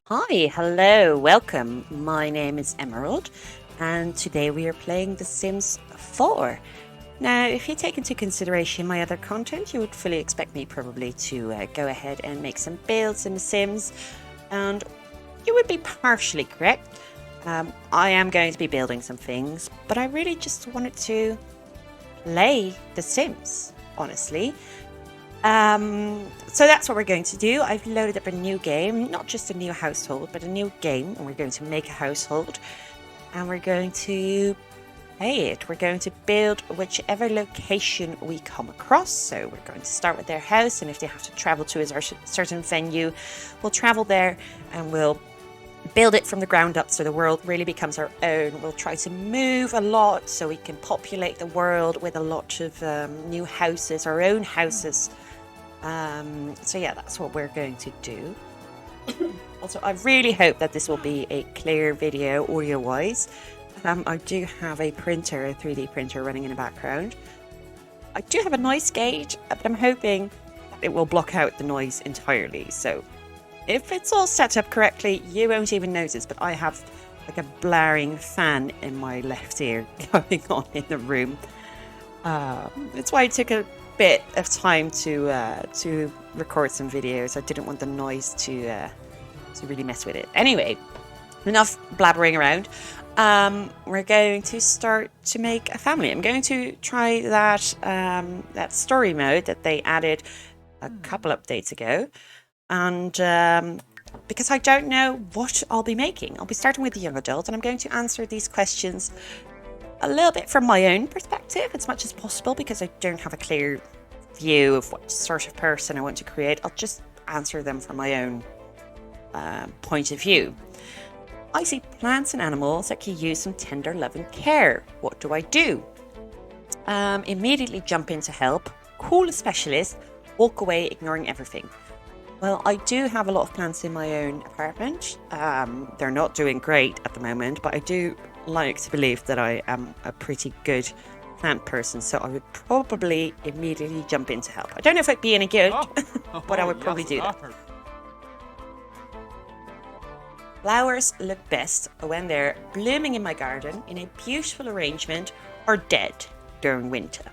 Hi, hello, welcome. My name is Emerald, and today we are playing The Sims 4. Now, if you take into consideration my other content, you would fully expect me probably to go ahead and make some builds in The Sims, and you would be partially correct. I am going to be building some things, but I really just wanted to play The Sims, honestly. So that's what we're going to do. I've loaded up a new game, not just a new household, but a new game, and we're going to make a household, and we're going to play it. We're going to build whichever location we come across. So we're going to start with their house, and if they have to travel to a certain venue, we'll travel there and we'll build it from the ground up so the world really becomes our own. We'll try to move a lot so we can populate the world with a lot of new houses, our own houses. So yeah, that's what we're going to do. Also, I really hope that this will be a clear video audio-wise. I do have a printer, a 3D printer running in the background. I do have a noise gauge, but I'm hoping it will block out the noise entirely. So if it's all set up correctly, you won't even notice, but I have like a blaring fan in my left ear going on in the room. That's why it took a bit of time to record some videos. I didn't want the noise to really mess with it. Anyway, enough blabbering around. We're going to start to make a family. I'm going to try that story mode that they added a couple updates ago, and because I don't know what I'll be making. I'll be starting with the young adult, and I'm going to answer these questions a little bit from my own perspective as much as possible, because I don't have a clear view of what sort of person I want to create. I'll just answer them from my own point of view. I see plants and animals that can use some tender love and care. What do I do? Immediately jump in to help, call a specialist, walk away ignoring everything. Well, I do have a lot of plants in my own apartment. They're not doing great at the moment, but I do like to believe that I am a pretty good plant person, so I would probably immediately jump in to help. I don't know if I'd be any good, but I would probably do that. Flowers look best when they're blooming in my garden in a beautiful arrangement or dead during winter.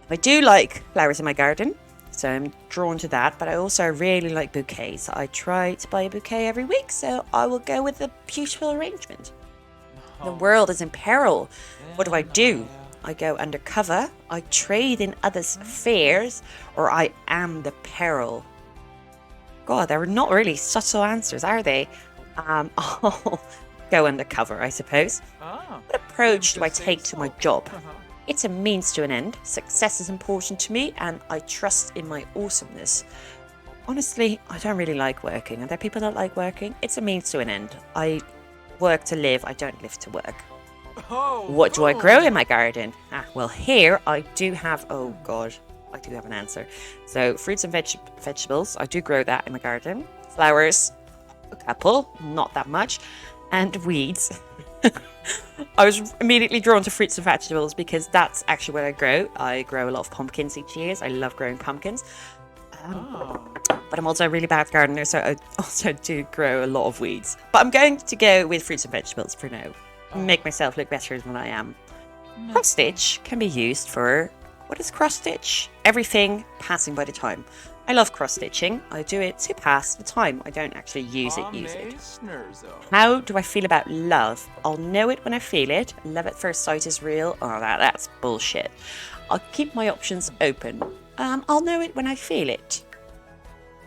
I do like flowers in my garden, so I'm drawn to that, but I also really like bouquets. I try to buy a bouquet every week, so I will go with the beautiful arrangement. The world is in peril. What do? I go undercover, I trade in others' fears, or I am the peril. God, they're not really subtle answers, are they? I'll go undercover, I suppose. What approach do I take to my job? It's a means to an end. Success is important to me, and I trust in my awesomeness. Honestly, I don't really like working. Are there people that like working? It's a means to an end. I work to live, I don't live to work. What do I grow in my garden? Well, here I do have, oh God, I do have an answer. So fruits and vegetables, I do grow that in my garden. Flowers, a couple, not that much. And weeds. I was immediately drawn to fruits and vegetables because that's actually what I grow. I grow a lot of pumpkins each year. I love growing pumpkins. But I'm also a really bad gardener, so I also do grow a lot of weeds. But I'm going to go with fruits and vegetables for now. Make myself look better than I am. Cross stitch can be used for, what is cross stitch? Everything passing by the time. I love cross stitching. I do it to pass the time. I don't actually use it. How do I feel about love? I'll know it when I feel it. Love at first sight is real. Oh, that's bullshit. I'll keep my options open. I'll know it when I feel it.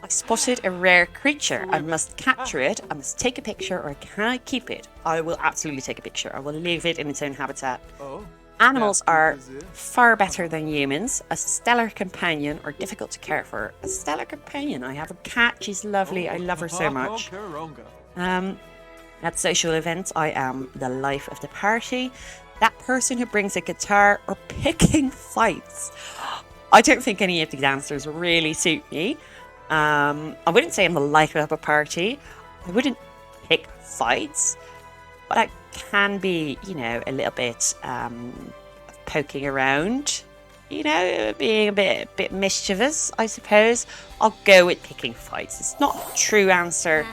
I spotted a rare creature. I must capture it. I must take a picture, or can I keep it? I will absolutely take a picture. I will leave it in its own habitat. Animals are far better than humans. A stellar companion, or difficult to care for. A stellar companion. I have a cat. She's lovely. I love her so much. At social events, I am the life of the party. That person who brings a guitar, or picking fights. I don't think any of these answers really suit me. I wouldn't say I'm the life of a party. I wouldn't pick fights, but I can be, a little bit poking around, being a bit mischievous, I suppose. I'll go with picking fights. It's not a true answer,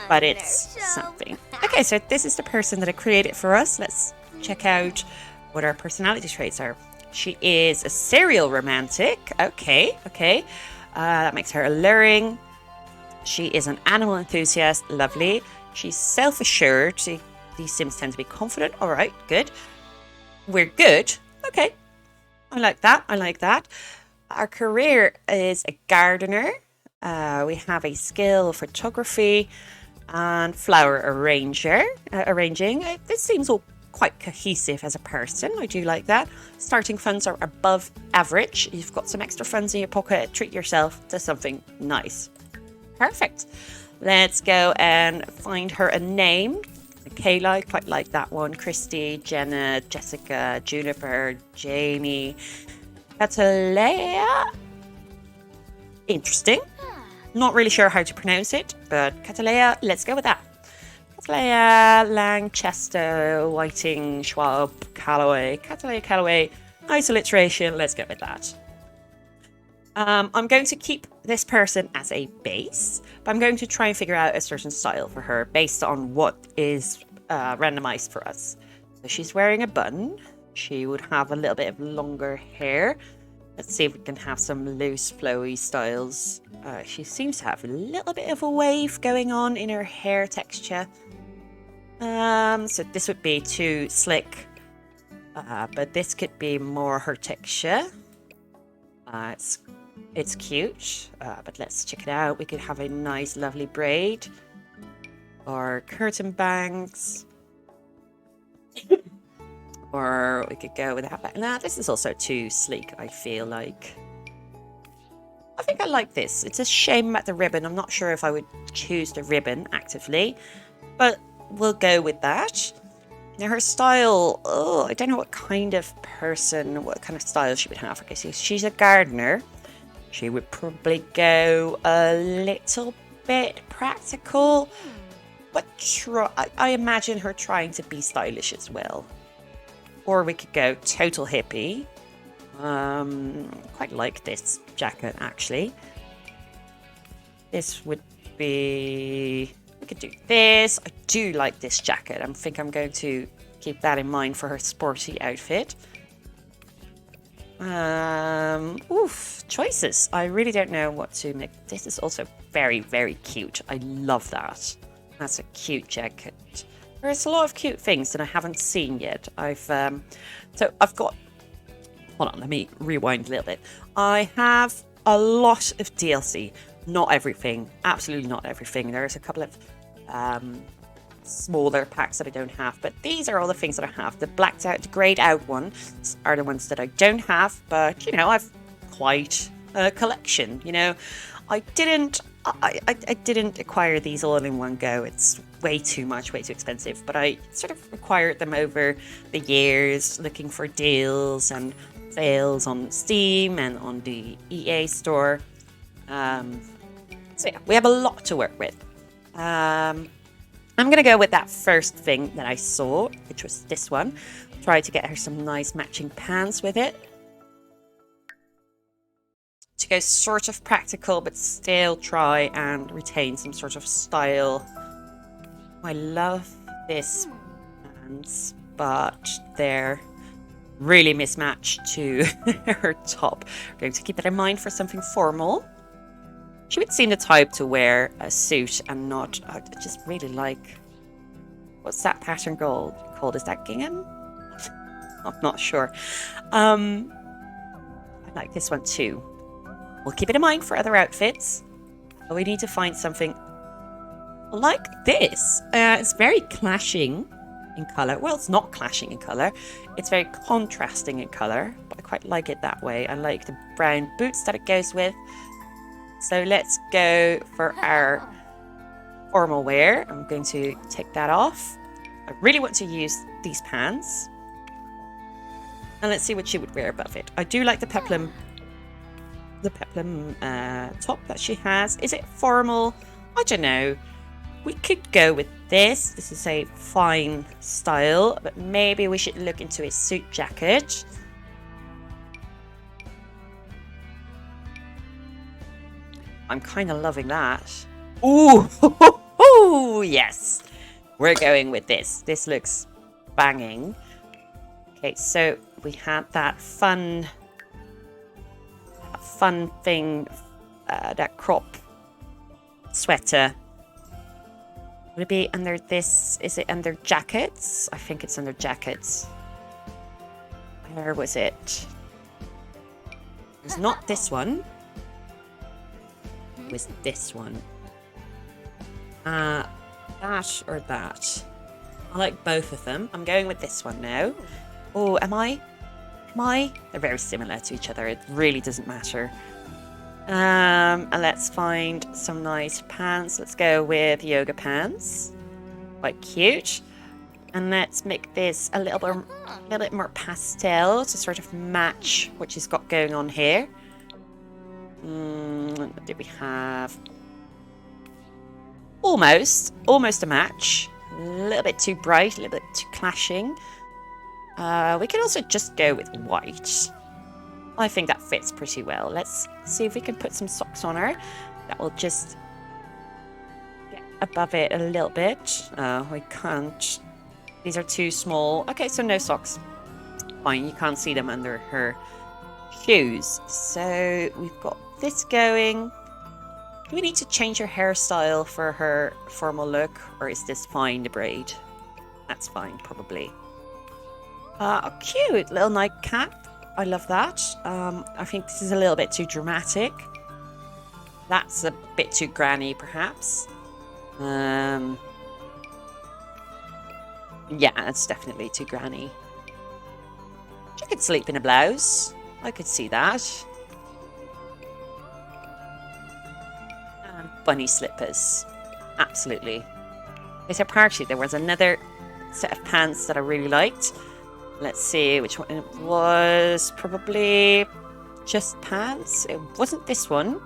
but it's something. Okay, so this is the person that I created for us. Let's check out what our personality traits are. She is a serial romantic. Okay. That makes her alluring. She is an animal enthusiast. Lovely. She's self-assured. These Sims tend to be confident. All right, good. We're good. Okay. I like that. Our career is a gardener. We have a skill photography and flower arranging. This seems all quite cohesive as a person. I do like that. Starting funds are above average. You've got some extra funds in your pocket. Treat yourself to something nice. Perfect. Let's go and find her a name. Kayla, quite like that one. Christy, Jenna, Jessica, Juniper, Jamie, Cataleya. Interesting. Not really sure how to pronounce it, but Cataleya, let's go with that. Cataleya, Lang, Chester, Whiting, Schwab, Callaway. Cataleya, Callaway. Nice alliteration. Let's go with that. I'm going to keep this person as a base, but I'm going to try and figure out a certain style for her based on what is randomized for us. So she's wearing a bun. She would have a little bit of longer hair. Let's see if we can have some loose, flowy styles. She seems to have a little bit of a wave going on in her hair texture. So this would be too slick, but this could be more her texture. It's cute, but let's check it out. We could have a nice, lovely braid or curtain bangs. Or we could go with that. Nah, this is also too sleek, I feel like. I think I like this. It's a shame about the ribbon. I'm not sure if I would choose the ribbon actively, but we'll go with that. Now her style, I don't know what kind of style she would have. Okay, so she's a gardener. She would probably go a little bit practical, but I imagine her trying to be stylish as well. Or we could go total hippie. Quite like this jacket, actually. This would be... We could do this. I do like this jacket. I think I'm going to keep that in mind for her sporty outfit. Choices. I really don't know what to make. This is also very, very cute. I love that. That's a cute jacket. There's a lot of cute things that I haven't seen yet. I've got... Hold on, let me rewind a little bit. I have a lot of DLC. Not everything. Absolutely not everything. There's a couple of smaller packs that I don't have, but these are all the things that I have. The blacked out, the grayed out ones are the ones that I don't have, but, you know, I've quite a collection, you know. I didn't acquire these all in one go. It's way too much, way too expensive, but I sort of acquired them over the years, looking for deals and sales on Steam and on the EA store. So yeah, we have a lot to work with. I'm going to go with that first thing that I saw, which was this one. Try to get her some nice matching pants with it. To go sort of practical, but still try and retain some sort of style. I love this pants, but they're really mismatched to her top. I'm going to keep that in mind for something formal. She would seem the type to wear a suit and not... I just really like... What's that pattern called? Is that gingham? I'm not sure. I like this one too. We'll keep it in mind for other outfits. But we need to find something like this. It's very clashing in colour. Well, it's not clashing in colour. It's very contrasting in colour. But I quite like it that way. I like the brown boots that it goes with. So let's go for our formal wear. I'm going to take that off. I really want to use these pants. And let's see what she would wear above it. I do like the peplum top that she has. Is it formal? I don't know. We could go with this. This is a fine style, but maybe we should look into a suit jacket. I'm kind of loving that. Ooh, Oh, yes. We're going with this. This looks banging. Okay, so we had that fun thing, that crop sweater. Would it be under this? Is it under jackets? I think it's under jackets. Where was it? It was not this one. It was this one. That or that. I like both of them. I'm going with this one now. Oh, am I? They're very similar to each other. It really doesn't matter. And let's find some nice pants. Let's go with yoga pants. Quite cute. And let's make this a little bit more pastel to sort of match what she's got going on here. What did we have? Almost a match. A little bit too bright, a little bit too clashing. We could also just go with white. I think that fits pretty well. Let's see if we can put some socks on her. That will just get above it a little bit. Oh, we can't. These are too small. Okay, so no socks. Fine, you can't see them under her shoes. So we've got this going. Do we need to change her hairstyle for her formal look? Or is this fine, the braid? That's fine, probably. A cute little nightcap. I love that. I think this is a little bit too dramatic. That's a bit too granny, perhaps. Yeah, it's definitely too granny. She could sleep in a blouse. I could see that. And bunny slippers. Absolutely. It's a party. There was another set of pants that I really liked. Let's see which one it was. Probably just pants. It wasn't this one.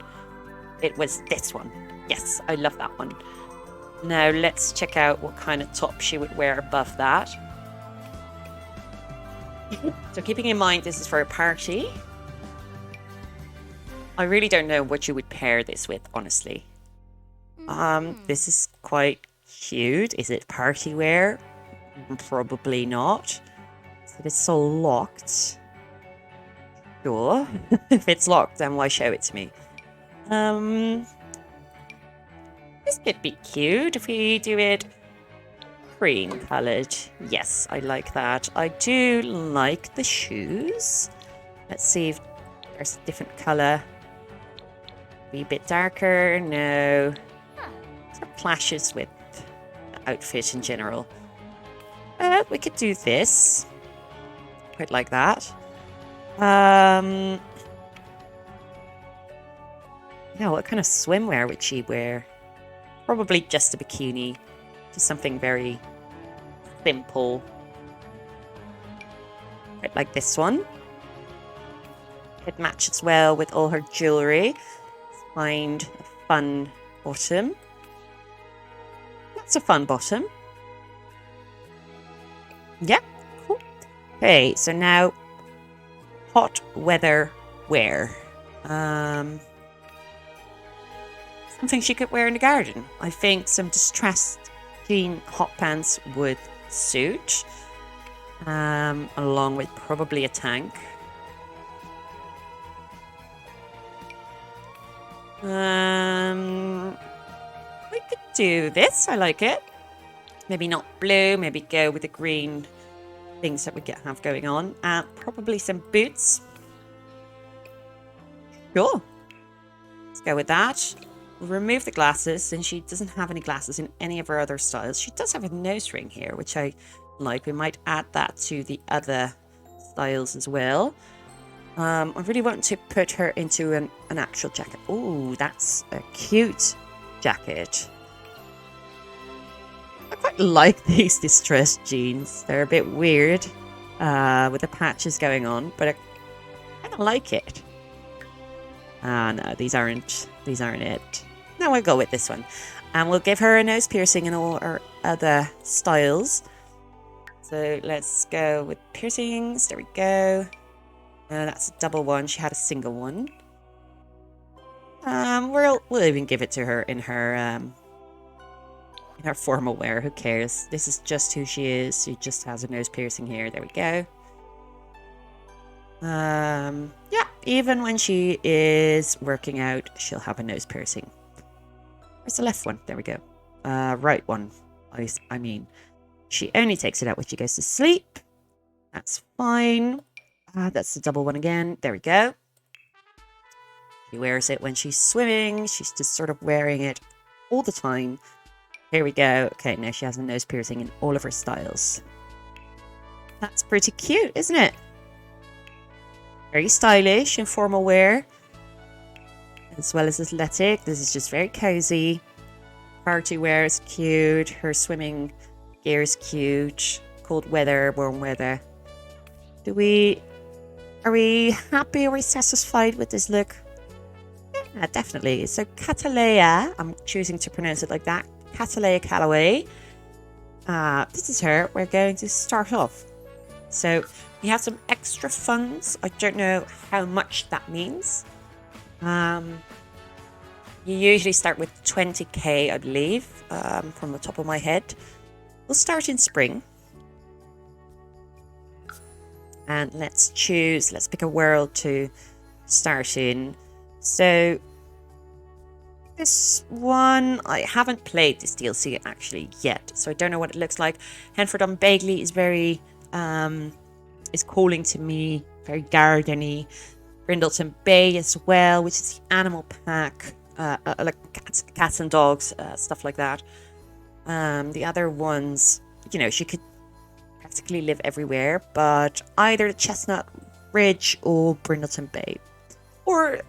It was this one. Yes, I love that one. Now let's check out what kind of top she would wear above that. So keeping in mind this is for a party. I really don't know what you would pair this with, honestly. This is quite cute. Is it party wear? Probably not. It's all locked. Sure. If it's locked, then why show it to me? This could be cute if we do it cream coloured. Yes, I like that. I do like the shoes. Let's see if there's a different colour. Be a bit darker. No. It clashes with the outfit in general. We could do this. Quite like that. Yeah, what kind of swimwear would she wear? Probably just a bikini. Just something very simple. Quite like this one. It matches well with all her jewellery. Let's find a fun bottom. That's a fun bottom. Yeah. Okay, so now hot weather wear. Something she could wear in the garden. I think some distressed jean hot pants would suit. Along with probably a tank. We could do this. I like it. Maybe not blue. Maybe go with the green things that we have going on. Probably some boots. Sure. Let's go with that. We'll remove the glasses since she doesn't have any glasses in any of her other styles. She does have a nose ring here, which I like. We might add that to the other styles as well. I really want to put her into an actual jacket. Oh, that's a cute jacket. I quite like these distressed jeans. They're a bit weird with the patches going on, but I kind of like it. No, these aren't it. No, I'll go with this one. And we'll give her a nose piercing and all our other styles. So let's go with piercings. There we go. That's a double one. She had a single one. We'll even give it to her in her in her formal wear. Who cares? This is just who she is. She just has a nose piercing here. There we go. Yeah, even when she is working out, she'll have a nose piercing. Where's the left one? There we go. Right one. I mean, she only takes it out when she goes to sleep. That's fine. That's the double one again. There we go. She wears it when she's swimming. She's just sort of wearing it all the time. Here we go. Okay, now she has a nose piercing in all of her styles. That's pretty cute, isn't it? Very stylish in formal wear, as well as athletic. This is just very cozy. Party wear is cute. Her swimming gear is cute. Cold weather, warm weather. Are we happy? Are we satisfied with this look? Yeah, definitely. So Cataleya, I'm choosing to pronounce it like that. Cataleya Callaway. This is her. We're going to start off. So we have some extra funds. I don't know how much that means. You usually start with 20k, I believe, from the top of my head. We'll start in spring. And let's pick a world to start in. So this one, I haven't played this DLC actually yet, so I don't know what it looks like. Henford-on-Bagley is very, is calling to me, very gardeny. Brindleton Bay as well, which is the animal pack, like cats and dogs, stuff like that. The other ones, you know, she could practically live everywhere, but either the Chestnut Ridge or Brindleton Bay. Or,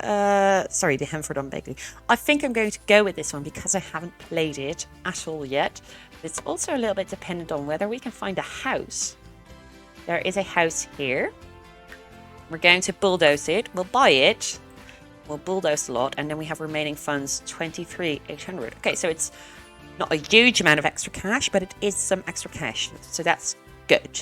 sorry, the Henford-on-Bagley. I think I'm going to go with this one because I haven't played it at all yet. It's also a little bit dependent on whether we can find a house. There is a house here. We're going to bulldoze it. We'll buy it. We'll bulldoze the lot. And then we have remaining funds, 23,800. Okay, so it's not a huge amount of extra cash, but it is some extra cash. So that's good.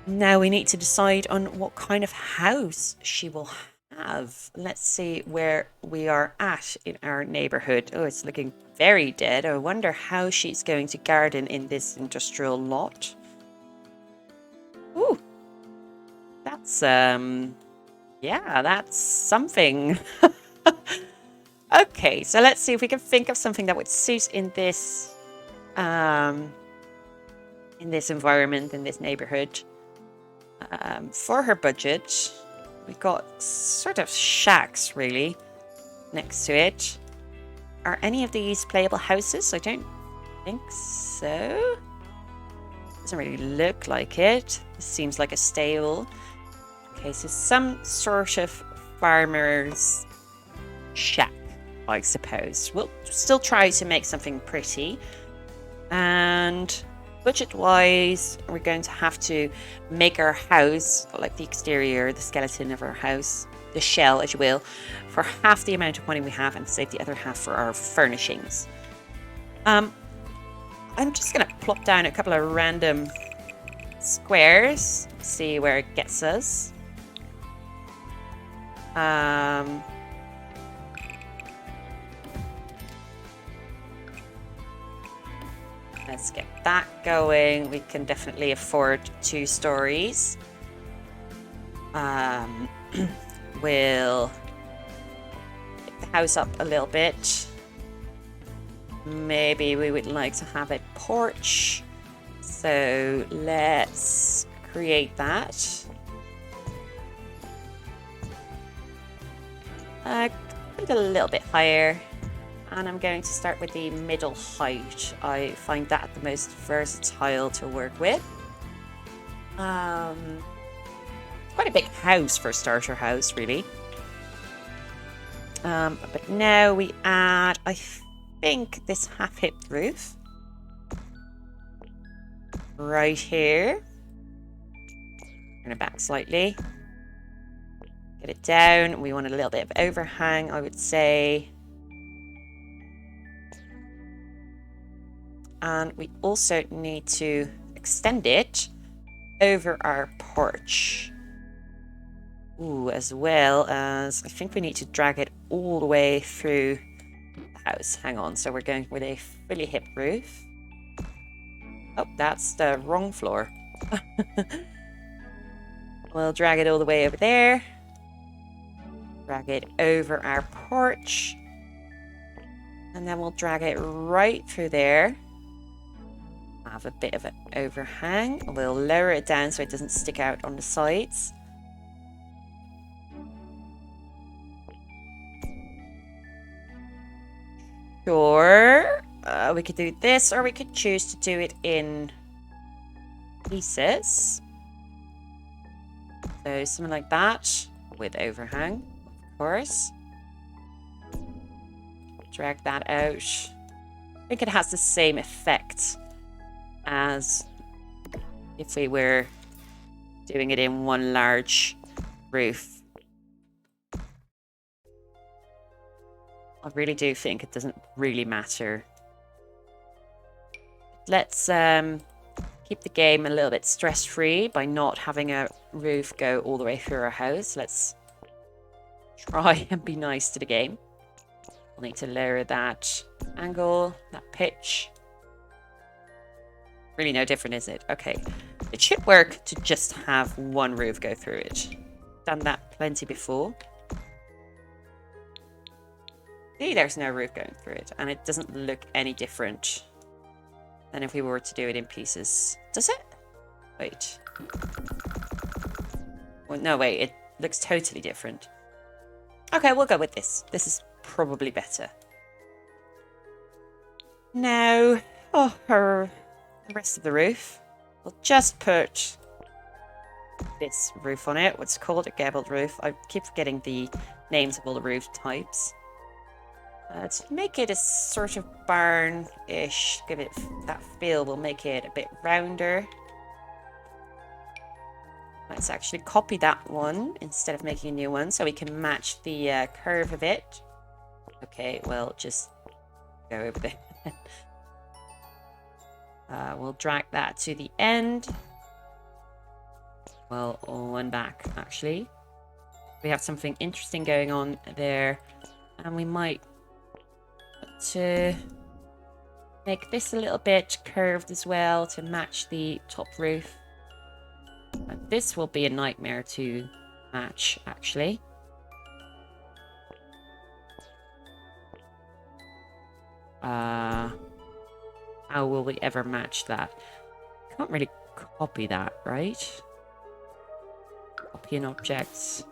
Now we need to decide on what kind of house she will have. Let's see where we are at in our neighborhood. Oh, it's looking very dead. I wonder how she's going to garden in this industrial lot. Ooh, that's, yeah, that's something. Okay, so let's see if we can think of something that would suit in this environment, in this neighborhood. For her budget, we've got sort of shacks, really, next to it. Are any of these playable houses? I don't think so. Doesn't really look like it. This seems like a stable. Okay, so some sort of farmer's shack, I suppose. We'll still try to make something pretty. And budget-wise, we're going to have to make our house, like the exterior, the skeleton of our house, the shell, as you will, for half the amount of money we have and save the other half for our furnishings. I'm just going to plop down a couple of random squares, see where it gets us. Let's get that going. We can definitely afford 2 stories. We'll pick the house up a little bit. Maybe we would like to have a porch. So let's create that. Put it a little bit higher. And I'm going to start with the middle height. I find that the most versatile to work with. Quite a big house for a starter house, really. But now we add, I think, this half-hipped roof. Right here. Turn it back slightly. Get it down. We want a little bit of overhang, I would say. And we also need to extend it over our porch. Ooh, as well as I think we need to drag it all the way through the house. Hang on. So we're going with a fully hip roof. Oh, that's the wrong floor. We'll drag it all the way over there. Drag it over our porch. And then we'll drag it right through there. Have a bit of an overhang. We'll lower it down so it doesn't stick out on the sides. Sure. We could do this, or we could choose to do it in pieces. So something like that with overhang, of course. Drag that out. I think it has the same effect as if we were doing it in one large roof. I really do think it doesn't really matter. Let's keep the game a little bit stress-free by not having a roof go all the way through our house. Let's try and be nice to the game. We'll need to lower that angle, that pitch. Really no different, is it? Okay. It should work to just have one roof go through it. Done that plenty before. See, there's no roof going through it, and it doesn't look any different than if we were to do it in pieces. Does it? Wait. Well, no, wait. It looks totally different. Okay, we'll go with this. This is probably better. Now, the rest of the roof. We'll just put this roof on it. What's it called? A gabled roof. I keep forgetting the names of all the roof types. To make it a sort of barn-ish, give it that feel, we'll make it a bit rounder. Let's actually copy that one instead of making a new one so we can match the curve of it. Okay, well, just go over there. We'll drag that to the end. Well, one back, actually. We have something interesting going on there, and we might to make this a little bit curved as well to match the top roof. And this will be a nightmare to match, actually. How will we ever match that? Can't really copy that, right? Copy an object.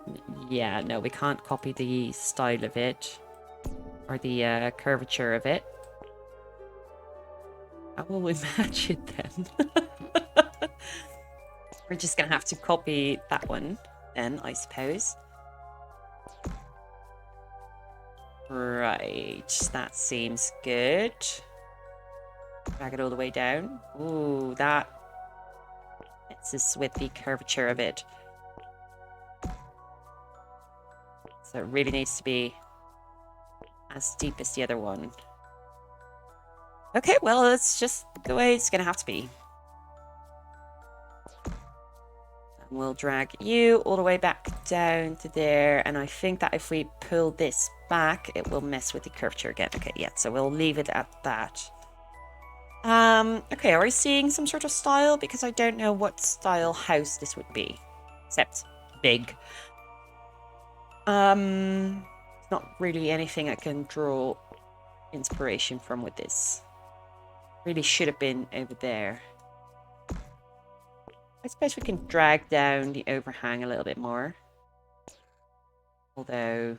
Yeah, no, we can't copy the style of it. Or the curvature of it. How will we match it then? We're just going to have to copy that one then, I suppose. Right, that seems good. Drag it all the way down. Ooh, that messes with the curvature of it. So it really needs to be as deep as the other one. Okay, well, it's just the way it's going to have to be. And we'll drag you all the way back down to there. And I think that if we pull this back, it will mess with the curvature again. Okay, yeah, so we'll leave it at that. Okay, are we seeing some sort of style? Because I don't know what style house this would be. Except big. Not really anything I can draw inspiration from with this. Really should have been over there. I suppose we can drag down the overhang a little bit more. Although...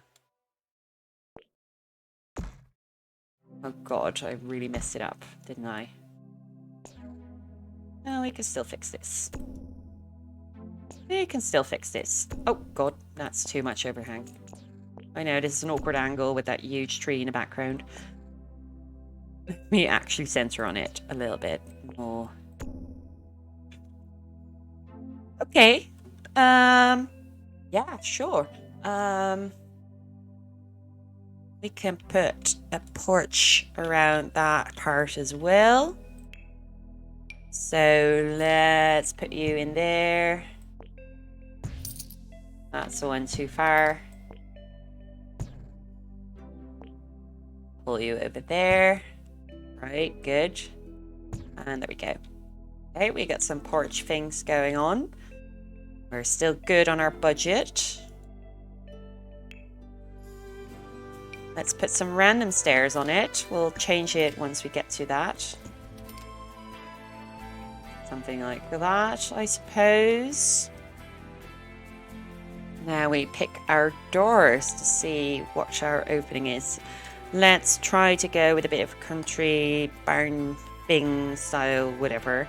oh god, I really messed it up, didn't I? No, we can still fix this. We can still fix this. Oh god, that's too much overhang. I know, this is an awkward angle with that huge tree in the background. Let me actually center on it a little bit more. Okay. Yeah, sure. We can put a porch around that part as well. So let's put you in there. That's the one too far. pull you over there. Right, good. And there we go. Okay, we got some porch things going on. We're still good on our budget. Let's put some random stairs on it. We'll change it once we get to that. Something like that, I suppose. Now we pick our doors to see what our opening is. Let's try to go with a bit of country barn thing style, whatever.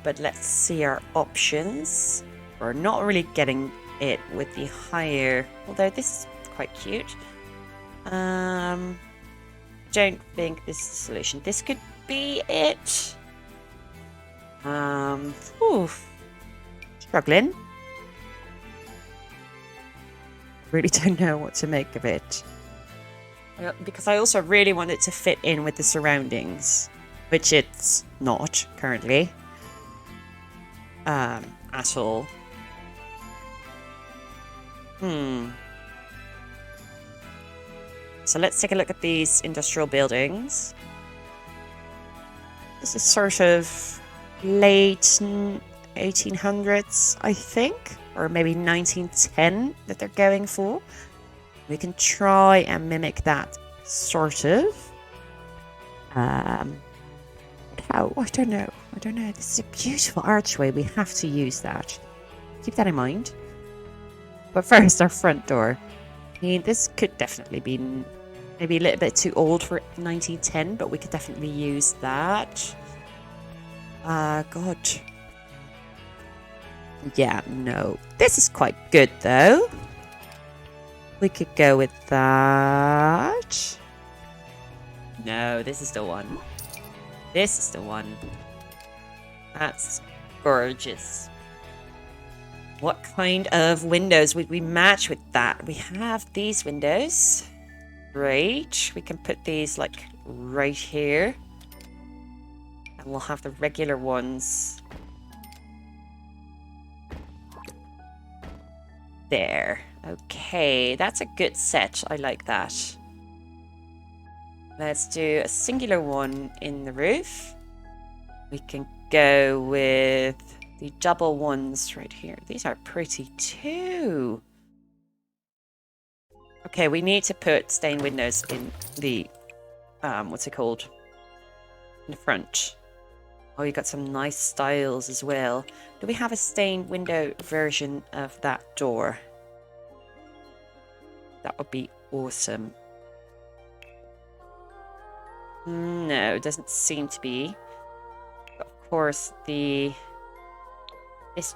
But let's see our options. We're not really getting it with the higher, although this is quite cute. Don't think this is the solution. This could be it. Struggling. Really don't know what to make of it. Because I also really want it to fit in with the surroundings, which it's not currently. At all. So let's take a look at these industrial buildings. This is sort of late 1800s, I think, or maybe 1910 that they're going for. We can try and mimic that, sort of. How? I don't know. This is a beautiful archway. We have to use that. Keep that in mind. But first, our front door. I mean, this could definitely be maybe a little bit too old for 1910, but we could definitely use that. God. Yeah, no. This is quite good, though. We could go with that. No, this is the one. This is the one. That's gorgeous. What kind of windows would we match with that? We have these windows. Great. We can put these like right here. And we'll have the regular ones there. Okay, that's a good set. I like that. Let's do a singular one in the roof. We can go with the double ones right here. These are pretty too. Okay, we need to put stained windows in the, what's it called? In the front. Oh, you got some nice styles as well. Do we have a stained window version of that door? That would be awesome. No, it doesn't seem to be. But of course, this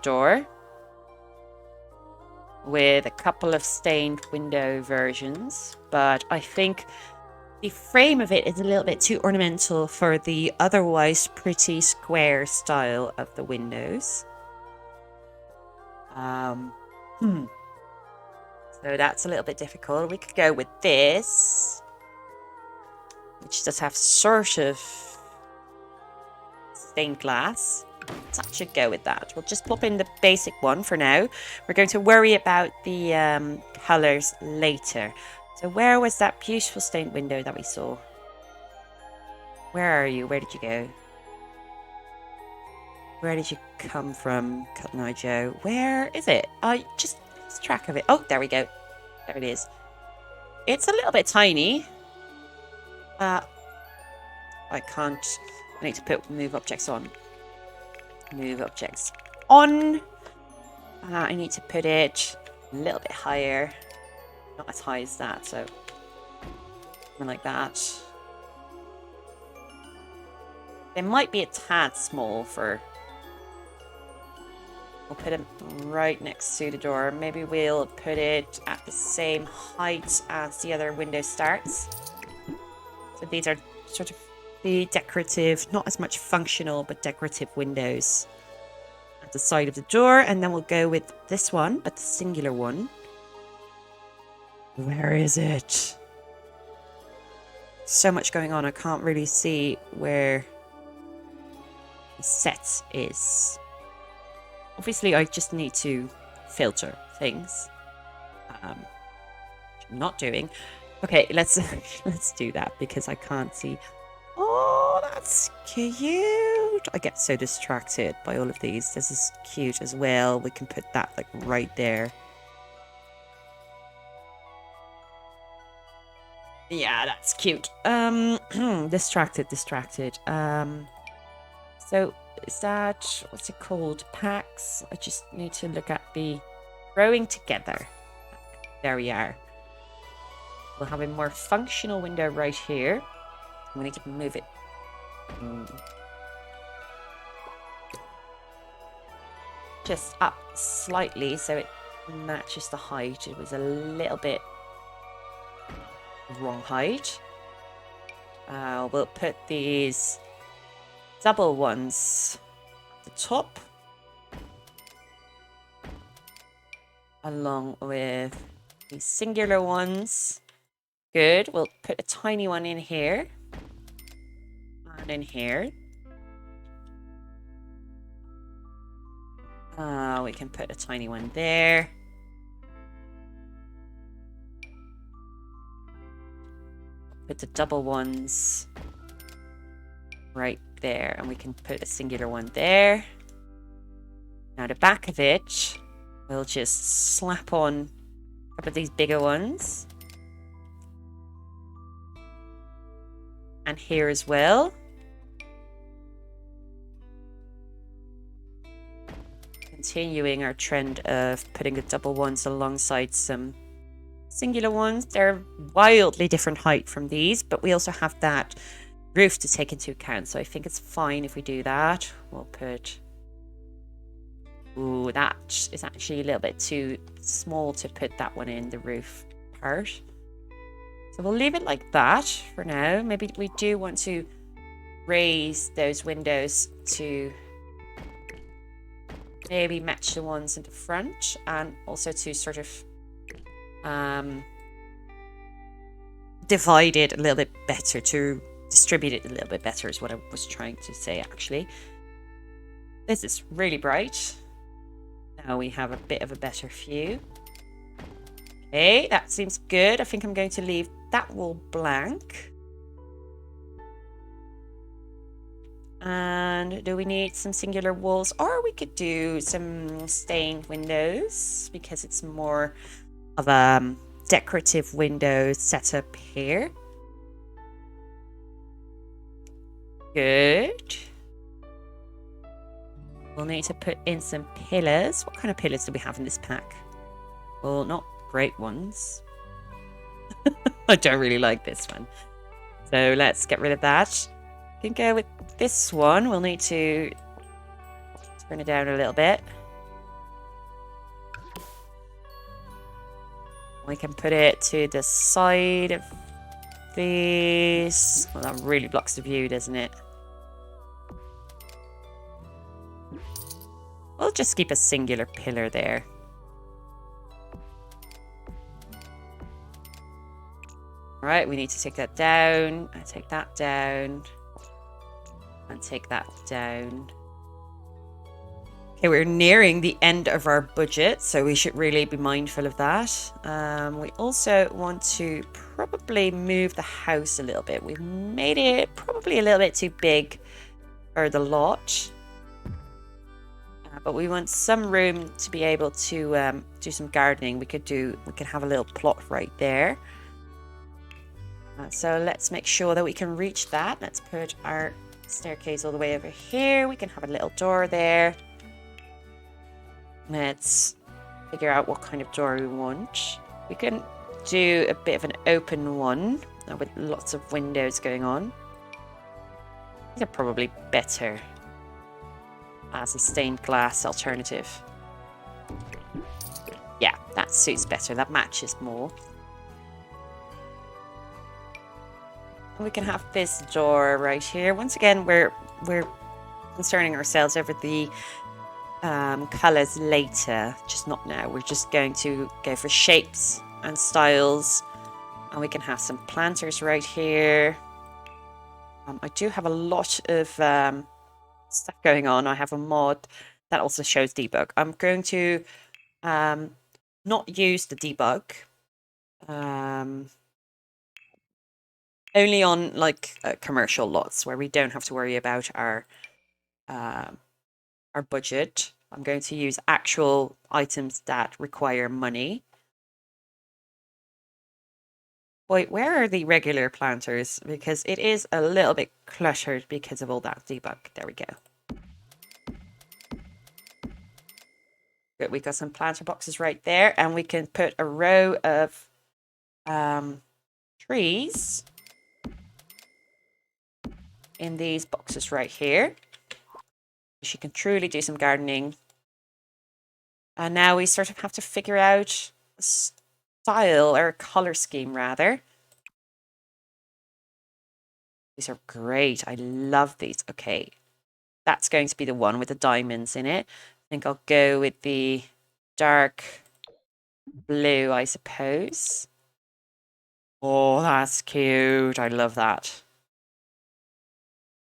door with a couple of stained window versions, but I think the frame of it is a little bit too ornamental for the otherwise pretty square style of the windows. So that's a little bit difficult. We could go with this, which does have sort of stained glass. That should go with that. We'll just pop in the basic one for now. We're going to worry about the colours later. So where was that beautiful stained window that we saw? Where are you? Where did you go? Where did you come from, Cataleya Joe? Where is it? I just lost track of it. Oh, there we go. There it is. It's a little bit tiny. I can't. I need to put move objects on. Move objects on. I need to put it a little bit higher. Not as high as that, so something like that. They might be a tad small for... We'll put it right next to the door. Maybe we'll put it at the same height as the other window starts. So these are sort of the decorative, not as much functional, but decorative windows at the side of the door. And then we'll go with this one, but the singular one. Where is it? So much going on, I can't really see where the set is. Obviously, I just need to filter things, which I'm not doing. Okay, let's let's do that because I can't see. Oh, that's cute. I get so distracted by all of these. This is cute as well. We can put that like right there. Yeah, that's cute. Distracted. So is that, what's it called? Packs. I just need to look at the growing together. There we are. We'll have a more functional window right here. We need to move it. Just up slightly so it matches the height. It was a little bit wrong height. We'll put these double ones at the top along with these singular ones. Good. We'll put a tiny one in here and in here. We can put a tiny one there. Put the double ones right there, and we can put a singular one there. Now the back of it, we'll just slap on a couple of these bigger ones. And here as well. Continuing our trend of putting the double ones alongside some singular ones. They're wildly different height from these, but we also have that roof to take into account. So I think it's fine if we do that. We'll put... Ooh, that is actually a little bit too small to put that one in, the roof part. So we'll leave it like that for now. Maybe we do want to raise those windows to maybe match the ones in the front, and also to sort of divide it a little bit better, to distribute it a little bit better is what I was trying to say actually. This is really bright. Now we have a bit of a better view. Okay, that seems good. I think I'm going to leave that wall blank. And do we need some singular walls? Or we could do some stained windows because it's more of a decorative window setup here. Good. We'll need to put in some pillars. What kind of pillars do we have in this pack? Well, not great ones. I don't really like this one. So let's get rid of that. We can go with this one. We'll need to turn it down a little bit. We can put it to the side of these. Well, that really blocks the view, doesn't it? We'll just keep a singular pillar there. All right, we need to take that down, and take that down, and take that down. Okay, we're nearing the end of our budget, so we should really be mindful of that. We also want to probably move the house a little bit. We've made it probably a little bit too big for the lot. But we want some room to be able to do some gardening. We could have a little plot right there. So let's make sure that we can reach that. Let's put our staircase all the way over here. We can have a little door there. Let's figure out what kind of door we want. We can do a bit of an open one with lots of windows going on. These are probably better as a stained glass alternative. Yeah, that suits better. That matches more. We can have this door right here. Once again, we're concerning ourselves over the colors later, just not now. We're just going to go for shapes and styles, and we can have some planters right here. I do have a lot of stuff going on. I have a mod that also shows debug. I'm going to not use the debug. Only on like commercial lots where we don't have to worry about our budget. I'm going to use actual items that require money. Wait, where are the regular planters? Because it is a little bit cluttered because of all that debug. There we go. Good, we got some planter boxes right there, and we can put a row of trees in these boxes right here. She can truly do some gardening. And now we sort of have to figure out a style or a color scheme rather. These are great. I love these. Okay, that's going to be the one with the diamonds in it. I think I'll go with the dark blue, I suppose. Oh, that's cute. I love that.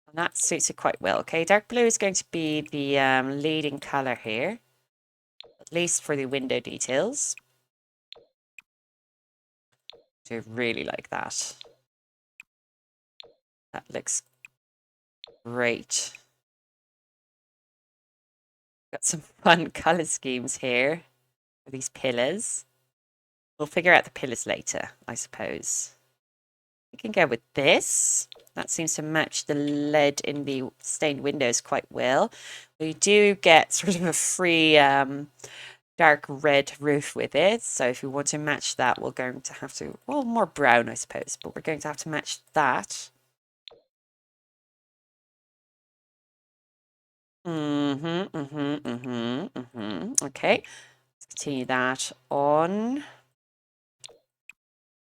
And that suits it quite well. Okay, dark blue is going to be the leading color here, at least for the window details. I really like that. That looks great. Got some fun color schemes here for these pillars. We'll figure out the pillars later, I suppose. We can go with this. That seems to match the lead in the stained windows quite well. We do get sort of a free dark red roof with it. So if we want to match that, we're going to have to, well, more brown, I suppose, but we're going to have to match that. Okay, let's continue that on.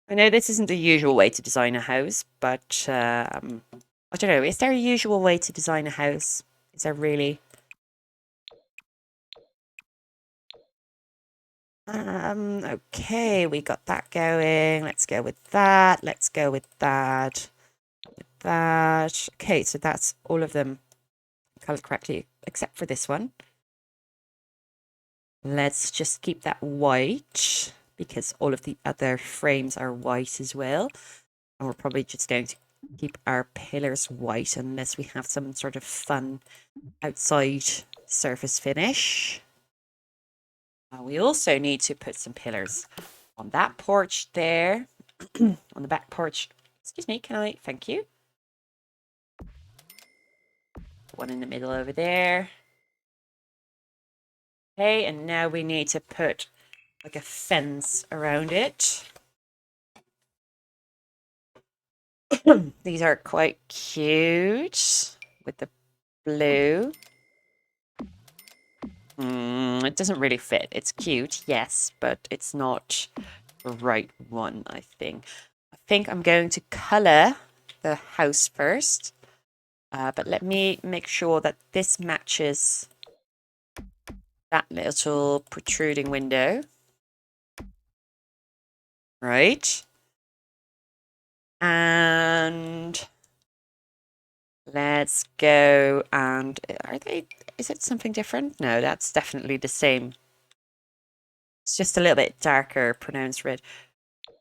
I know this isn't the usual way to design a house, but I don't know. Is there a usual way to design a house? Is there really? Okay, we got that going. Let's go with that. Let's go with that. With that. Okay, so that's all of them colored correctly, except for this one. Let's just keep that white because all of the other frames are white as well. And we're probably just going to keep our pillars white unless we have some sort of fun outside surface finish. We also need to put some pillars on that porch there, on the back porch. Excuse me, can I? Thank you. One in the middle over there. Okay, and now we need to put like a fence around it. These are quite cute with the blue. It doesn't really fit. It's cute, yes, but it's not the right one, I think. I think I'm going to colour the house first. But let me make sure that this matches that little protruding window. Right. And let's go and is it something different? No, that's definitely the same. It's just a little bit darker, pronounced red.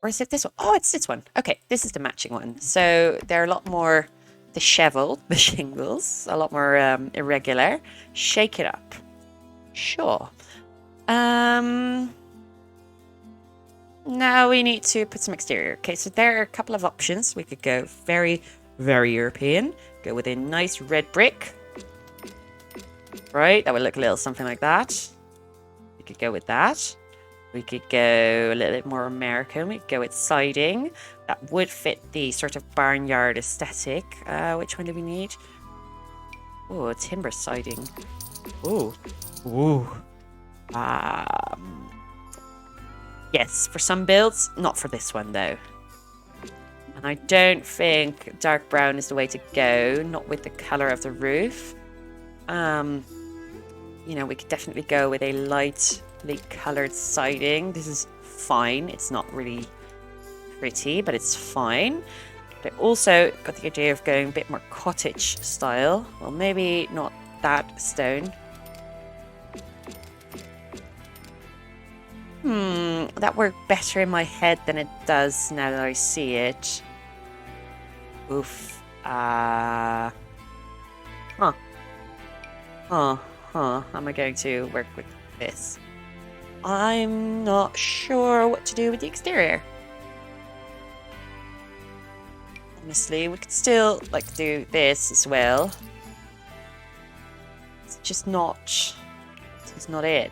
Or is it this one? Oh, it's this one. Okay, this is the matching one. So they're a lot more disheveled, the shingles, a lot more irregular. Shake it up. Sure. Now we need to put some exterior. Okay, so there are a couple of options. We could go very, very European. Go with a nice red brick. Right, that would look a little something like that. We could go with that. We could go a little bit more American. We could go with siding. That would fit the sort of barnyard aesthetic. Which one do we need? Oh, timber siding. Ooh. Ooh. Yes, for some builds. Not for this one, though. And I don't think dark brown is the way to go. Not with the colour of the roof. You know, we could definitely go with a lightly coloured siding. This is fine. It's not really pretty, but it's fine. But I also got the idea of going a bit more cottage style. Well, maybe not that stone. That worked better in my head than it does now that I see it. Oof. Huh. Huh. How am I going to work with this? I'm not sure what to do with the exterior. Honestly, we could still, like, do this as well. It's just not... It's not it.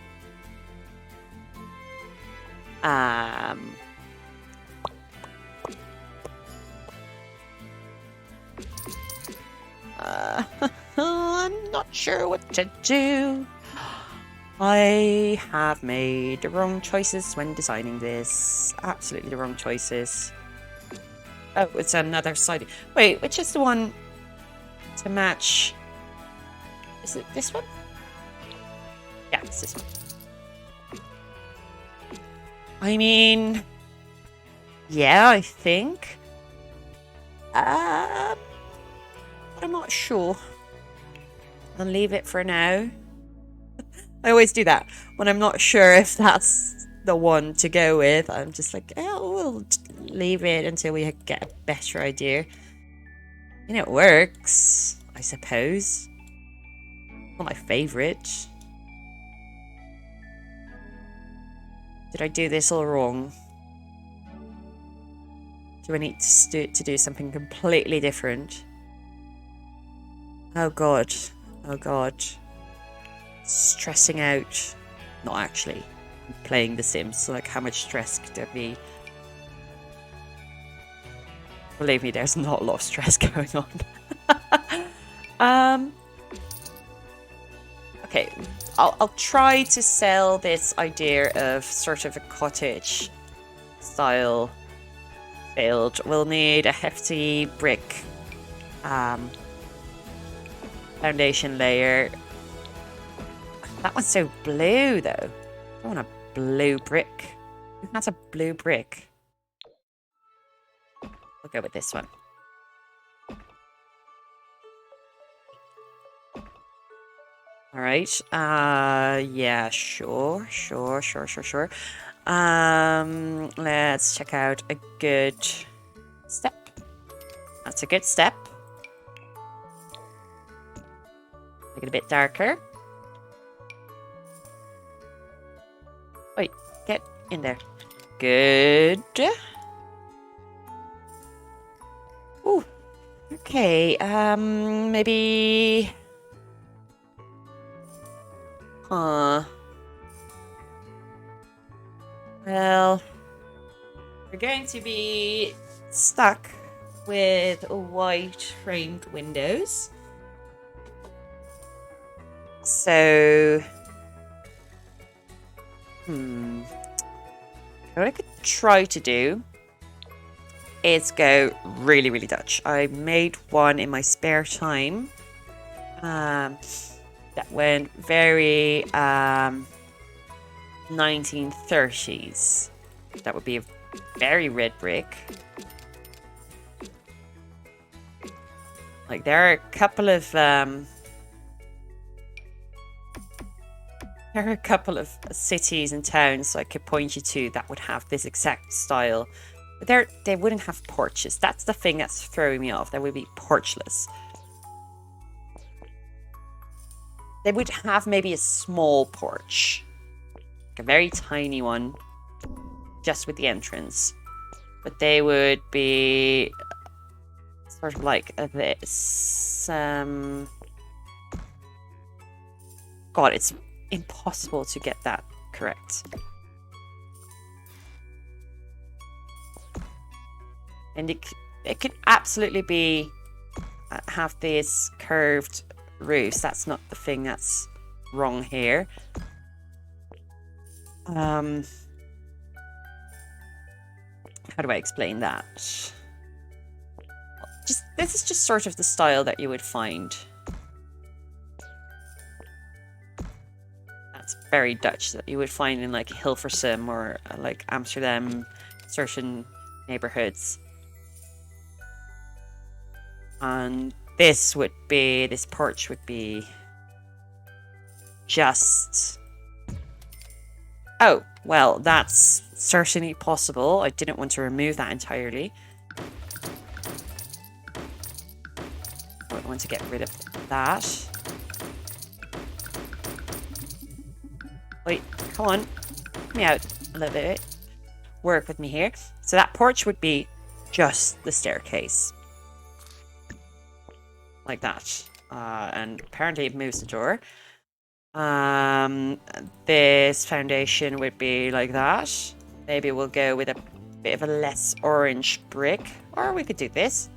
I'm not sure what to do. I have made the wrong choices when designing this. Absolutely the wrong choices. Oh, it's another side. Wait, which is the one to match? Is it this one? Yeah, it's this one. I mean, yeah, I think. But I'm not sure. I'll leave it for now. I always do that when I'm not sure if that's the one to go with. I'm just like, oh, we'll leave it until we get a better idea. And it works, I suppose. Not my favorite. Did I do this all wrong? Do I need to do something completely different? Oh god. Oh god. Stressing out. Not actually. I'm playing The Sims, so like how much stress could there be? Believe me, there's not a lot of stress going on. Okay, I'll try to sell this idea of sort of a cottage style build. We'll need a hefty brick foundation layer. That one's so blue though. I don't want a blue brick. Who has a blue brick? We'll go with this one. All right. Yeah, sure. Let's check out a good step. That's a good step. Make it a bit darker. Wait, get in there. Good. Ooh. Okay, maybe... Well, we're going to be stuck with white framed windows. So, what I could try to do is go really, really Dutch. I made one in my spare time. That went very 1930s. That would be a very red brick. Like there are a couple of cities and towns I could point you to that would have this exact style. But they wouldn't have porches. That's the thing that's throwing me off. They would be porchless. They would have maybe a small porch. Like a very tiny one. Just with the entrance. But they would be sort of like this. God, it's impossible to get that correct. And it could absolutely be have this curved roofs. That's not the thing that's wrong here. How do I explain that? This is just sort of the style that you would find. That's very Dutch, that you would find in like Hilversum or like Amsterdam, certain neighborhoods. And this porch would be just... Oh, well, that's certainly possible. I didn't want to remove that entirely. I want to get rid of that. Wait, come on. Help me out a little bit. Work with me here. So that porch would be just the staircase. Like that. And apparently it moves the door. This foundation would be like that. Maybe we'll go with a bit of a less orange brick. Or we could do this.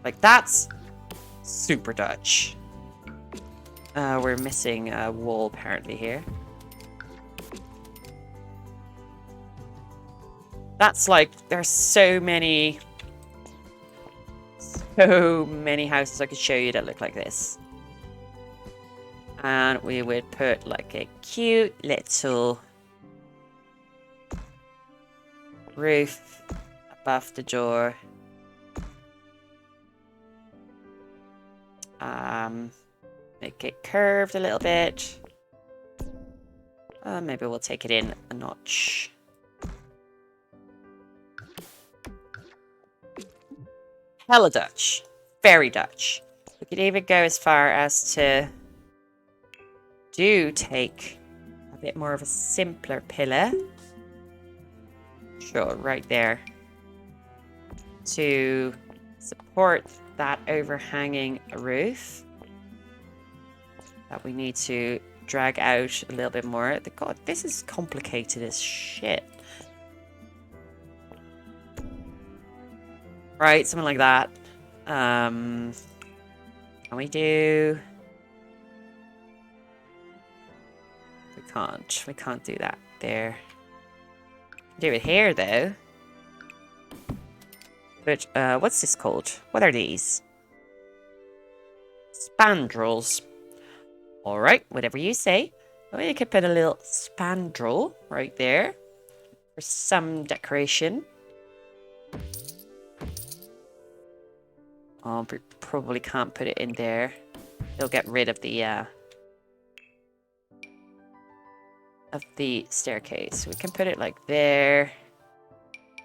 Like that's super Dutch. We're missing a wall apparently here. That's like, there's so many houses I could show you that look like this. And we would put like a cute little roof above the door. Make it curved a little bit. Maybe we'll take it in a notch. Hella Dutch. Very Dutch. We could even go as far as to take a bit more of a simpler pillar. Sure, right there. To support that overhanging roof. That we need to drag out a little bit more. God, this is complicated as shit. Right, something like that. Can we do... We can't do that there. Do it here, though. But, what's this called? What are these? Spandrels. Alright, whatever you say. We could put a little spandrel right there. For some decoration. Oh, we probably can't put it in there. They'll get rid of the staircase. We can put it like there.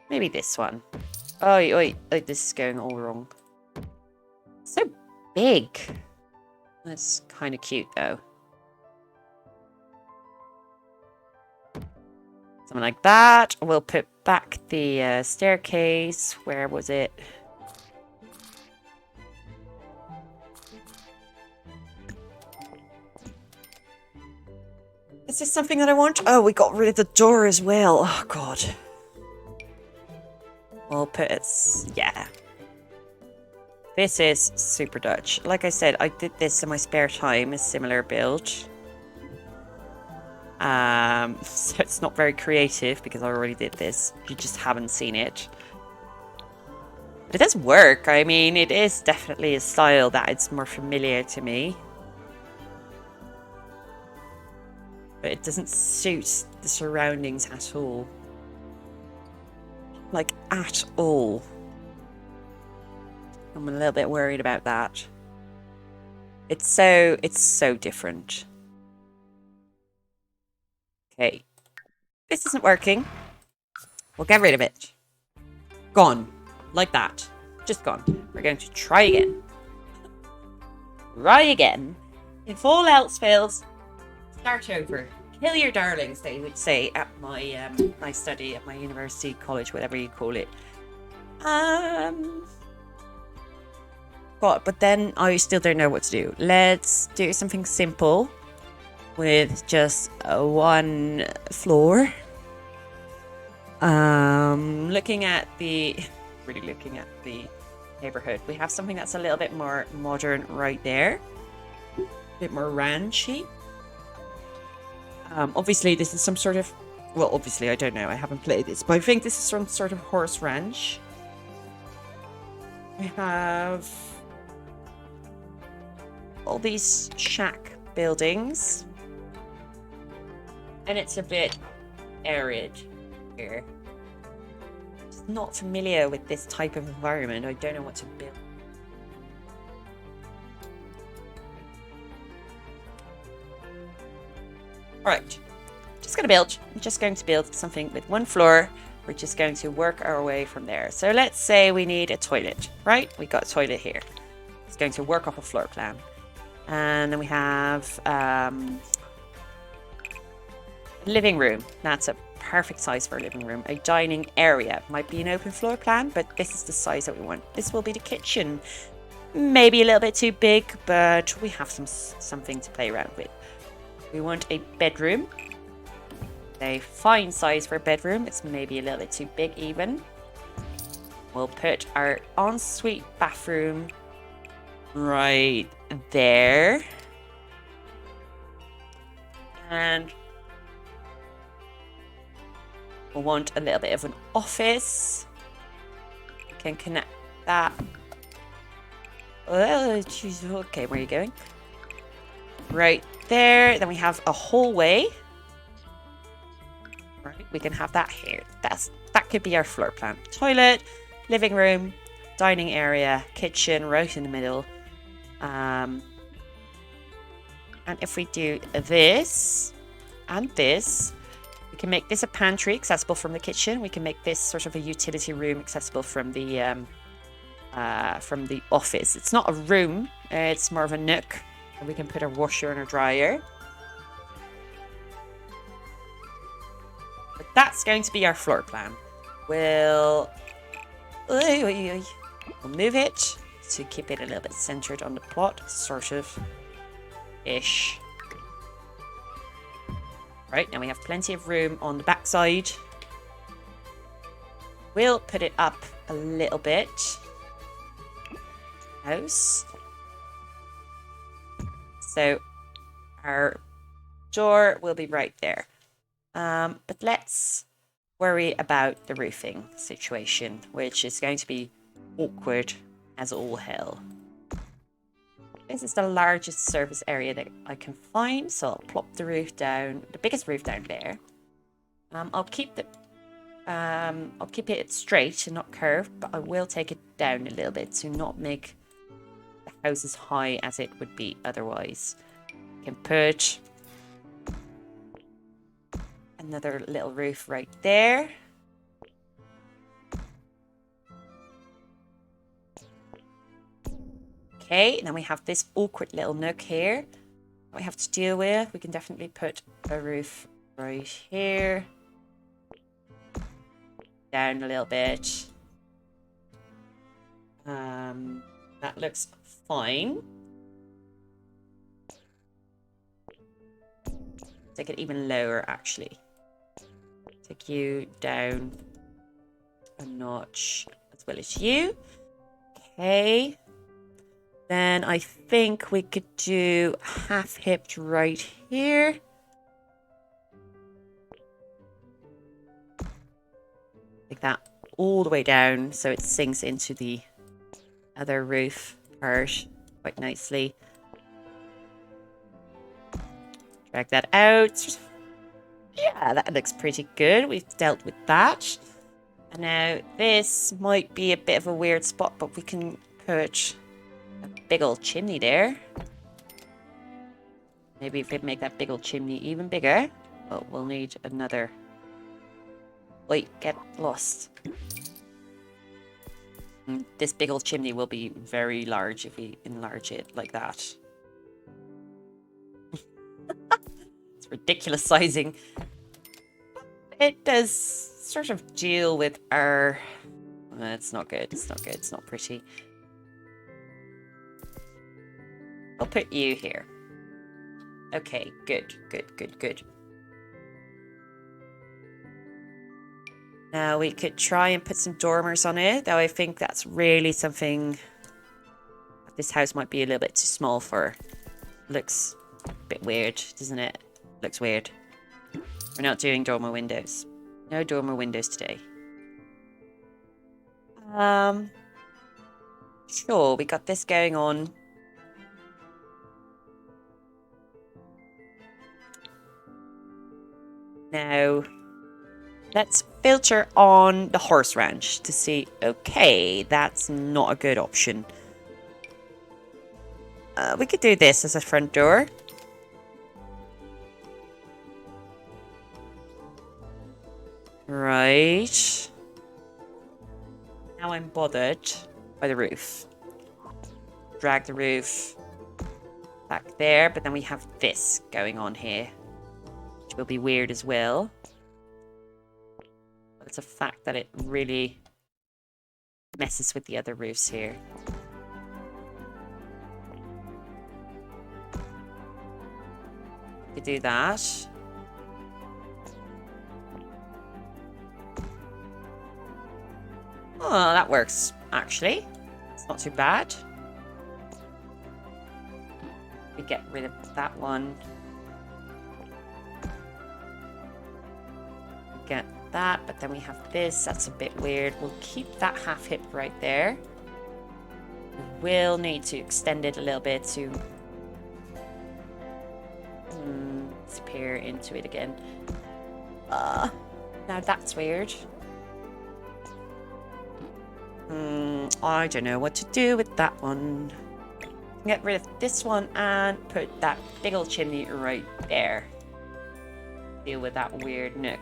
Maybe this one. Oh, wait, this is going all wrong. So big. That's kind of cute, though. Something like that. We'll put back the staircase. Where was it? Is this something that I want? Oh, we got rid of the door as well. Oh, God. We'll put it... Yeah. This is super Dutch. Like I said, I did this in my spare time, a similar build. So it's not very creative because I already did this. You just haven't seen it. But it does work. I mean, it is definitely a style that it's more familiar to me. But it doesn't suit the surroundings at all. Like, at all. I'm a little bit worried about that. It's so different. Okay. This isn't working. We'll get rid of it. Gone. Like that. Just gone. We're going to try again. Try again. If all else fails, start over. Kill your darlings, they would say at my my study at my university, college, whatever you call it. God, but then I still don't know what to do. Let's do something simple with just one floor. Really looking at the neighborhood. We have something that's a little bit more modern right there. A bit more ranchy. Obviously this is some sort of... Well, obviously I don't know. I haven't played this. But I think this is some sort of horse ranch. We have... all these shack buildings. And it's a bit arid here. Just not familiar with this type of environment. I don't know what to build. Alright, just going to build something with one floor. We're just going to work our way from there. So let's say we need a toilet, right? We got a toilet here. It's going to work off a floor plan. And then we have living room. That's a perfect size for a living room. A dining area. Might be an open floor plan, but this is the size that we want. This will be the kitchen. Maybe a little bit too big, but we have something to play around with. We want a bedroom. A fine size for a bedroom. It's maybe a little bit too big even. We'll put our ensuite bathroom right there. And we'll want a little bit of an office. We can connect that. Oh, geez. Okay, where are you going? Right there. Then we have a hallway. Right, we can have that here. That could be our floor plan. Toilet, living room, dining area, kitchen, right in the middle. And if we do this and this, we can make this a pantry accessible from the kitchen. We can make this sort of a utility room accessible from the office. It's not a room, it's more of a nook. And we can put a washer and a dryer. But that's going to be our floor plan. We'll move it to keep it a little bit centered on the plot, sort of ish. Right, now we have plenty of room on the backside. We'll put it up a little bit. House. So our door will be right there. But let's worry about the roofing situation, which is going to be awkward as all hell. This is the largest surface area that I can find, so I'll plop the roof down, the biggest roof down there. I'll keep it straight and not curved, but I will take it down a little bit to not make the house as high as it would be otherwise. I can put another little roof right there. Okay, then we have this awkward little nook here that we have to deal with. We can definitely put a roof right here. Down a little bit. That looks fine. Take it even lower, actually. Take you down a notch as well as you. Okay. Then I think we could do half-hipped right here. Like that all the way down so it sinks into the other roof part quite nicely. Drag that out. Yeah, that looks pretty good. We've dealt with that. And now this might be a bit of a weird spot, but we can put a big old chimney there. Maybe if we make that big old chimney even bigger. Oh, we'll need another. Wait, get lost. This big old chimney will be very large if we enlarge it like that. It's ridiculous sizing. It does sort of deal with our... it's not good, it's not good, it's not pretty. I'll put you here. Okay, good, good, good, good. Now we could try and put some dormers on it, though I think that's really something this house might be a little bit too small for. Looks a bit weird, doesn't it? Looks weird. We're not doing dormer windows. No dormer windows today. Sure, we got this going on. Now, let's filter on the horse ranch to see, okay, that's not a good option. We could do this as a front door. Right. Now I'm bothered by the roof. drag the roof back there, but then we have this going on here, which will be weird as well. But it's a fact that it really messes with the other roofs here. We could do that. Oh, that works, actually. It's not too bad. We get rid of that one. We get that, but then we have this. That's a bit weird. We'll keep that half hip right there. We will need to extend it a little bit to disappear into it again. Now that's weird. I don't know what to do with that one. Get rid of this one and put that big old chimney right there. Deal with that weird nook.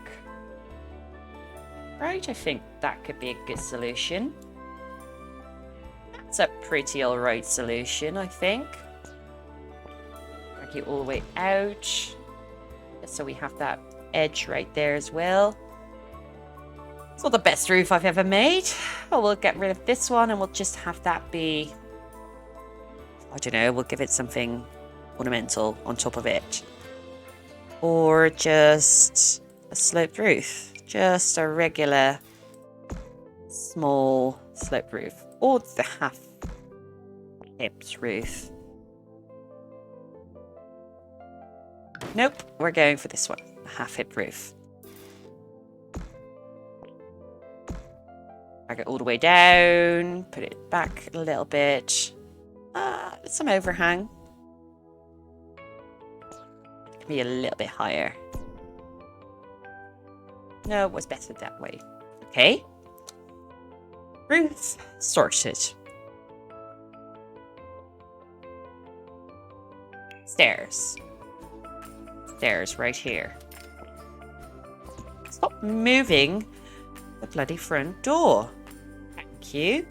Right, I think that could be a good solution. That's a pretty alright solution, I think. Drag you all the way out. So we have that edge right there as well. It's not the best roof I've ever made. But we'll get rid of this one and we'll just have that be... I don't know, we'll give it something ornamental on top of it. Or just a sloped roof. Just a regular small sloped roof. Or the half hips roof. Nope, we're going for this one. A half hip roof. Drag it all the way down. Put it back a little bit. Some overhang. It can be a little bit higher. No, it was better that way. Okay. Roof sorted. Stairs. Stairs right here. Stop moving the bloody front door. Thank you.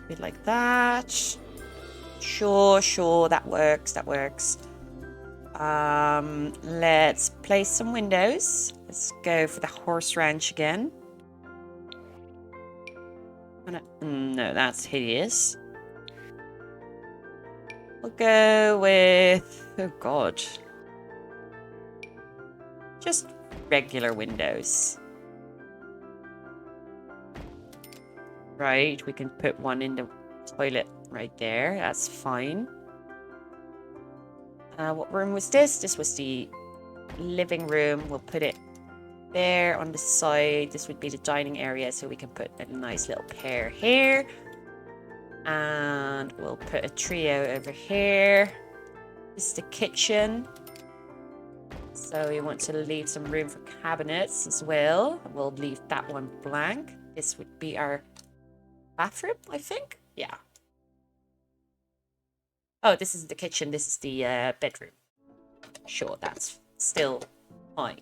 A bit like that. Sure, that works, let's place some windows. Let's go for the horse ranch again. No, that's hideous. We'll go with... oh god. Just regular windows. Right, we can put one in the toilet right there. That's fine. What room was this? This was the living room. We'll put it there on the side. This would be the dining area, so we can put a nice little pair here. And we'll put a trio over here. This is the kitchen. So we want to leave some room for cabinets as well. We'll leave that one blank. This would be our bathroom, I think. Yeah. Oh, this is the kitchen. This is the bedroom. Sure, that's still fine.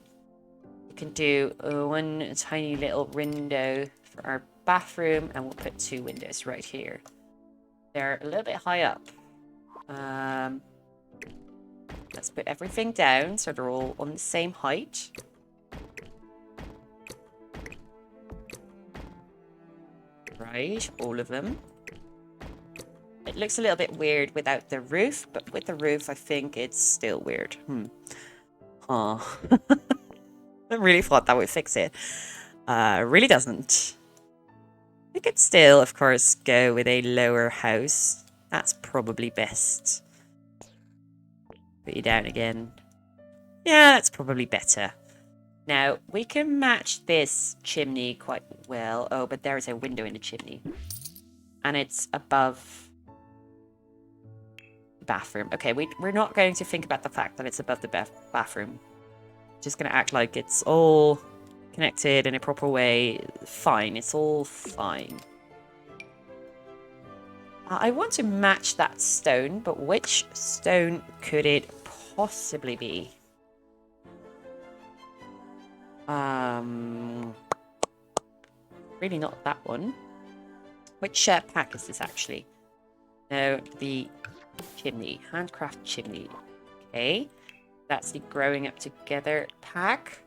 We can do one tiny little window for our bathroom, and we'll put two windows right here. They're a little bit high up. Let's put everything down so they're all on the same height. Right, all of them. It looks a little bit weird without the roof, but with the roof, I think it's still weird. Oh. I really thought that would fix it. Really doesn't. We could still, of course, go with a lower house. That's probably best. Put you down again. Yeah, that's probably better. Now, we can match this chimney quite well. Oh, but there is a window in the chimney. And it's above the bathroom. Okay, we're not going to think about the fact that it's above the bathroom. Just going to act like it's all connected in a proper way. Fine, it's all fine. I want to match that stone, but which stone could it possibly be? Really not that one. Which pack is this actually? Now the chimney, handcraft chimney. Okay, that's the growing up together pack.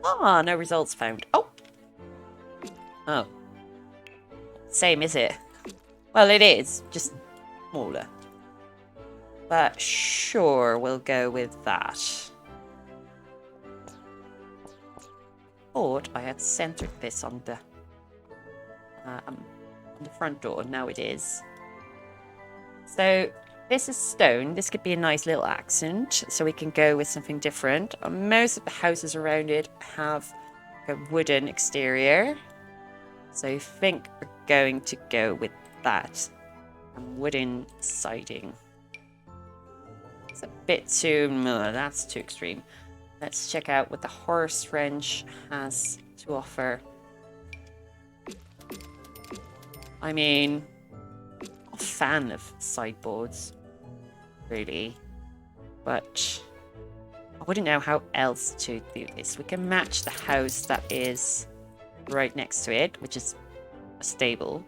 Ah, no results found. Oh, same is it? Well, it is, just smaller. But sure, we'll go with that. Thought I had centered this on the front door. Now it is. So this is stone. This could be a nice little accent. So we can go with something different. Most of the houses around it have a wooden exterior. So I think we're going to go with that. And wooden siding. It's a bit too... No, that's too extreme. Let's check out what the horse wrench has to offer. I mean, I'm not a fan of sideboards, really. But I wouldn't know how else to do this. We can match the house that is right next to it, which is a stable.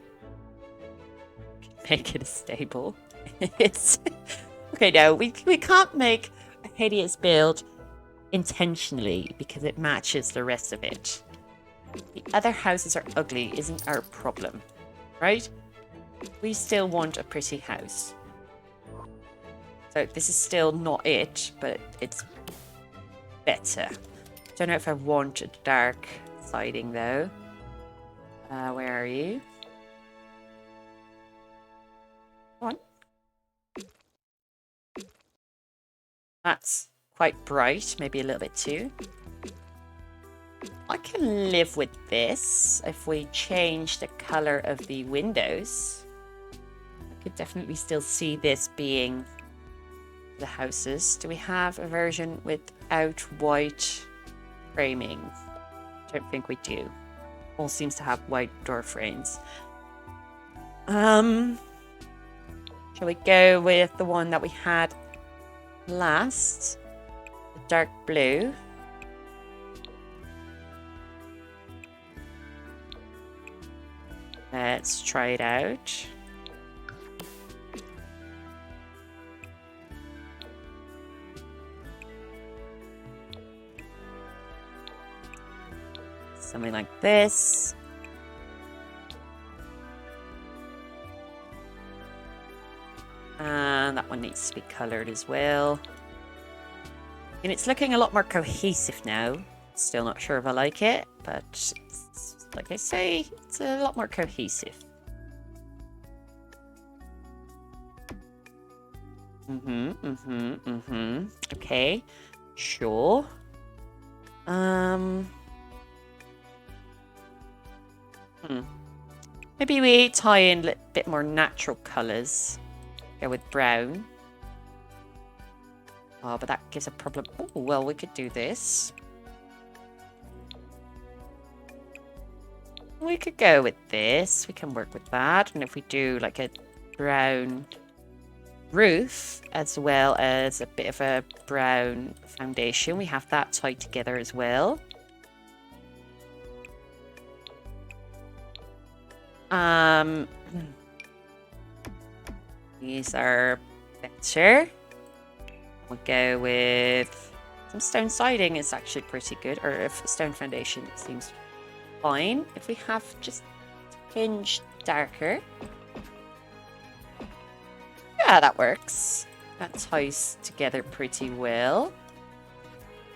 Make it a stable. It's... Okay, no, we can't make a hideous build intentionally because it matches the rest of it. The other houses are ugly isn't our problem, right? We still want a pretty house. So this is still not it, but it's better. Don't know if I want a dark siding though. Where are you? Come on. That's quite bright, maybe a little bit too. I can live with this if we change the color of the windows. I could definitely still see this being the houses. Do we have a version without white framing? I don't think we do. All seems to have white door frames. Shall we go with the one that we had last? The dark blue. Let's try it out. Something like this. And that one needs to be colored as well. And it's looking a lot more cohesive now. Still not sure if I like it, but it's, like I say, it's a lot more cohesive. Okay, sure. Maybe we tie in a bit more natural colours. Go with brown. Oh, but that gives a problem. Oh, well, we could do this. We could go with this. We can work with that. And if we do like a brown roof as well as a bit of a brown foundation, we have that tied together as well. These are better. We'll go with some stone siding. It's actually pretty good. Or if stone foundation, it seems fine. If we have just a tinge darker. Yeah, that works. That ties together pretty well.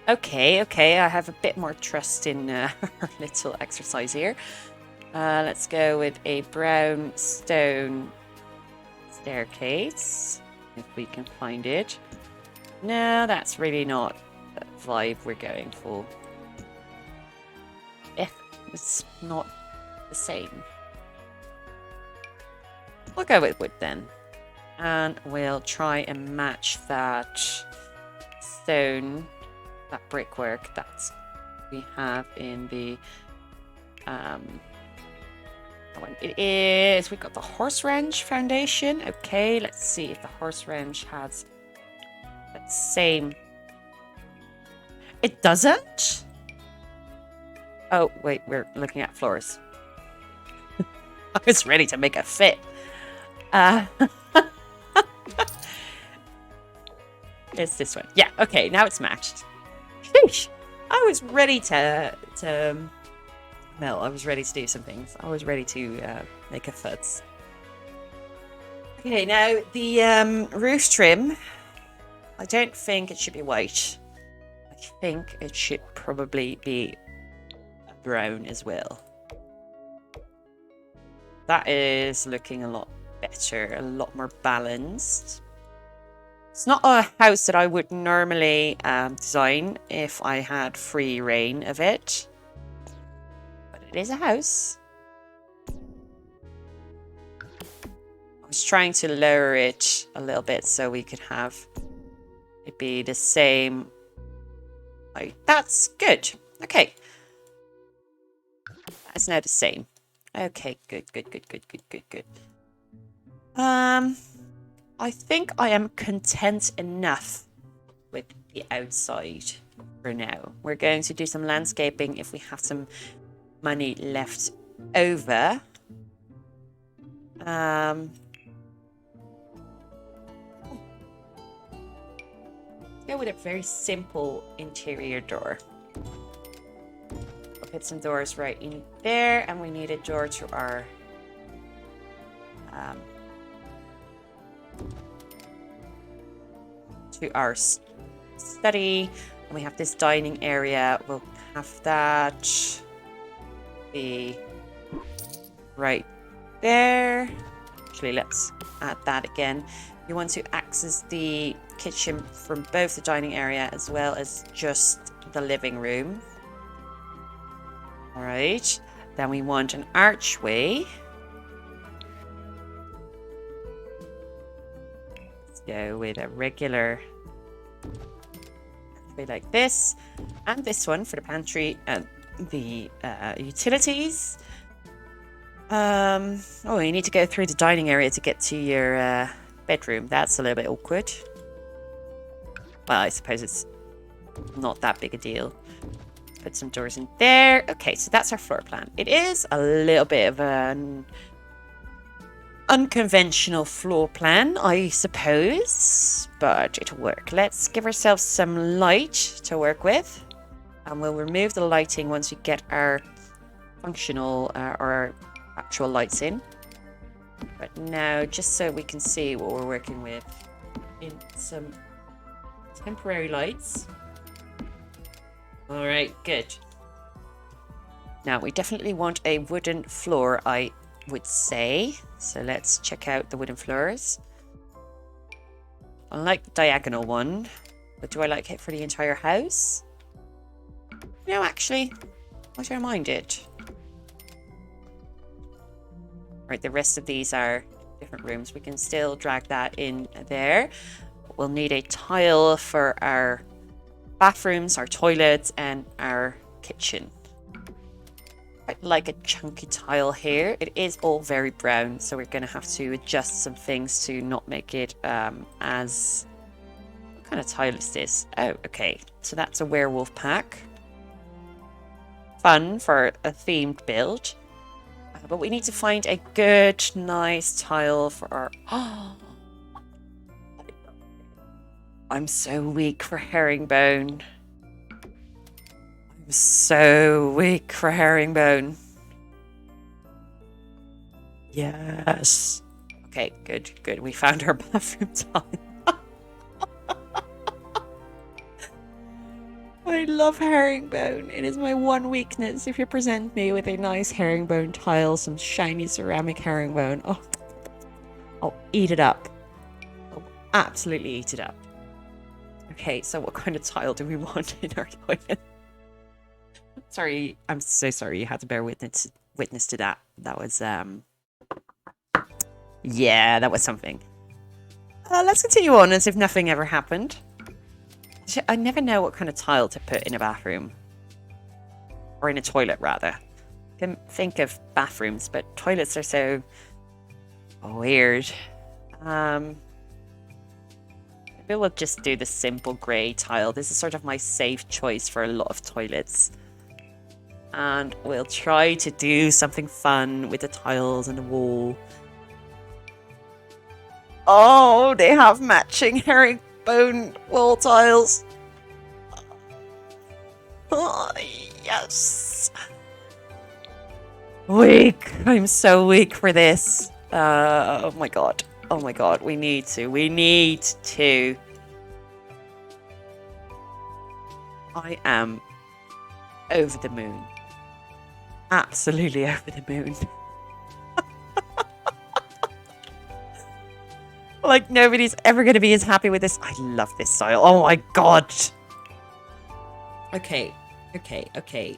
Okay, I have a bit more trust in our little exercise here. Let's go with a brown stone staircase, if we can find it. No, that's really not the vibe we're going for. It's not the same. We'll go with wood then. And we'll try and match that stone, that brickwork that we have in the it is, we've got the horse ranch foundation. Okay, let's see if the horse ranch has that same. It doesn't? Oh, wait, we're looking at floors. I was ready to make a fit. It's this one. Yeah, okay, now it's matched. Sheesh. I was ready to well, I was ready to do some things. I was ready to make a futz. Okay, now the roof trim, I don't think it should be white. I think it should probably be brown as well. That is looking a lot better, a lot more balanced. It's not a house that I would normally design if I had free reign of it. But it is a house. I was trying to lower it a little bit so we could have it be the same. Like, that's good. Okay. That's now the same. Okay, good. I think I am content enough with the outside for now. We're going to do some landscaping if we have some money left over. Let's go with a very simple interior door. We'll put some doors right in there, and we need a door to our study, and we have this dining area. We'll have that be right there. Actually, let's add that again. You want to access the kitchen from both the dining area as well as just the living room. All right, then we want an archway. Let's go with a regular archway like this, and this one for the pantry and the utilities. Oh, you need to go through the dining area to get to your bedroom. That's a little bit awkward. Well, I suppose it's not that big a deal. Put some doors in there. Okay, so that's our floor plan. It is a little bit of an unconventional floor plan, I suppose, but it'll work. Let's give ourselves some light to work with, and we'll remove the lighting once we get our functional or our actual lights in. But now, just so we can see what we're working with, in some temporary lights. All right, good. Now, we definitely want a wooden floor, I would say. So let's check out the wooden floors. I like the diagonal one, but do I like it for the entire house? No, actually, I don't mind it. Right, the rest of these are different rooms. We can still drag that in there. We'll need a tile for our bathrooms, our toilets, and our kitchen. I like a chunky tile here. It is all very brown, so we're going to have to adjust some things to not make it as... What kind of tile is this? Oh, okay. So that's a werewolf pack. Fun for a themed build. But we need to find a good, nice tile for our... Oh, I'm so weak for herringbone. I'm so weak for herringbone. Yes. Okay, good. We found our bathroom tile. I love herringbone. It is my one weakness. If you present me with a nice herringbone tile, some shiny ceramic herringbone, oh, I'll eat it up. I'll absolutely eat it up. Okay, so what kind of tile do we want in our toilet? Sorry, I'm so sorry you had to bear witness to that. That was, yeah, that was something. Let's continue on as if nothing ever happened. I never know what kind of tile to put in a bathroom. Or in a toilet, rather. I can think of bathrooms, but toilets are so weird. Maybe we'll just do the simple grey tile. This is sort of my safe choice for a lot of toilets. And we'll try to do something fun with the tiles and the wall. Oh, they have matching bone wall tiles. Oh, yes. Weak. I'm so weak for this. Oh my god. Oh my god. We need to. We need to. I am over the moon. Absolutely over the moon. Like, nobody's ever going to be as happy with this. I love this style. Oh my god. Okay. Okay. Okay.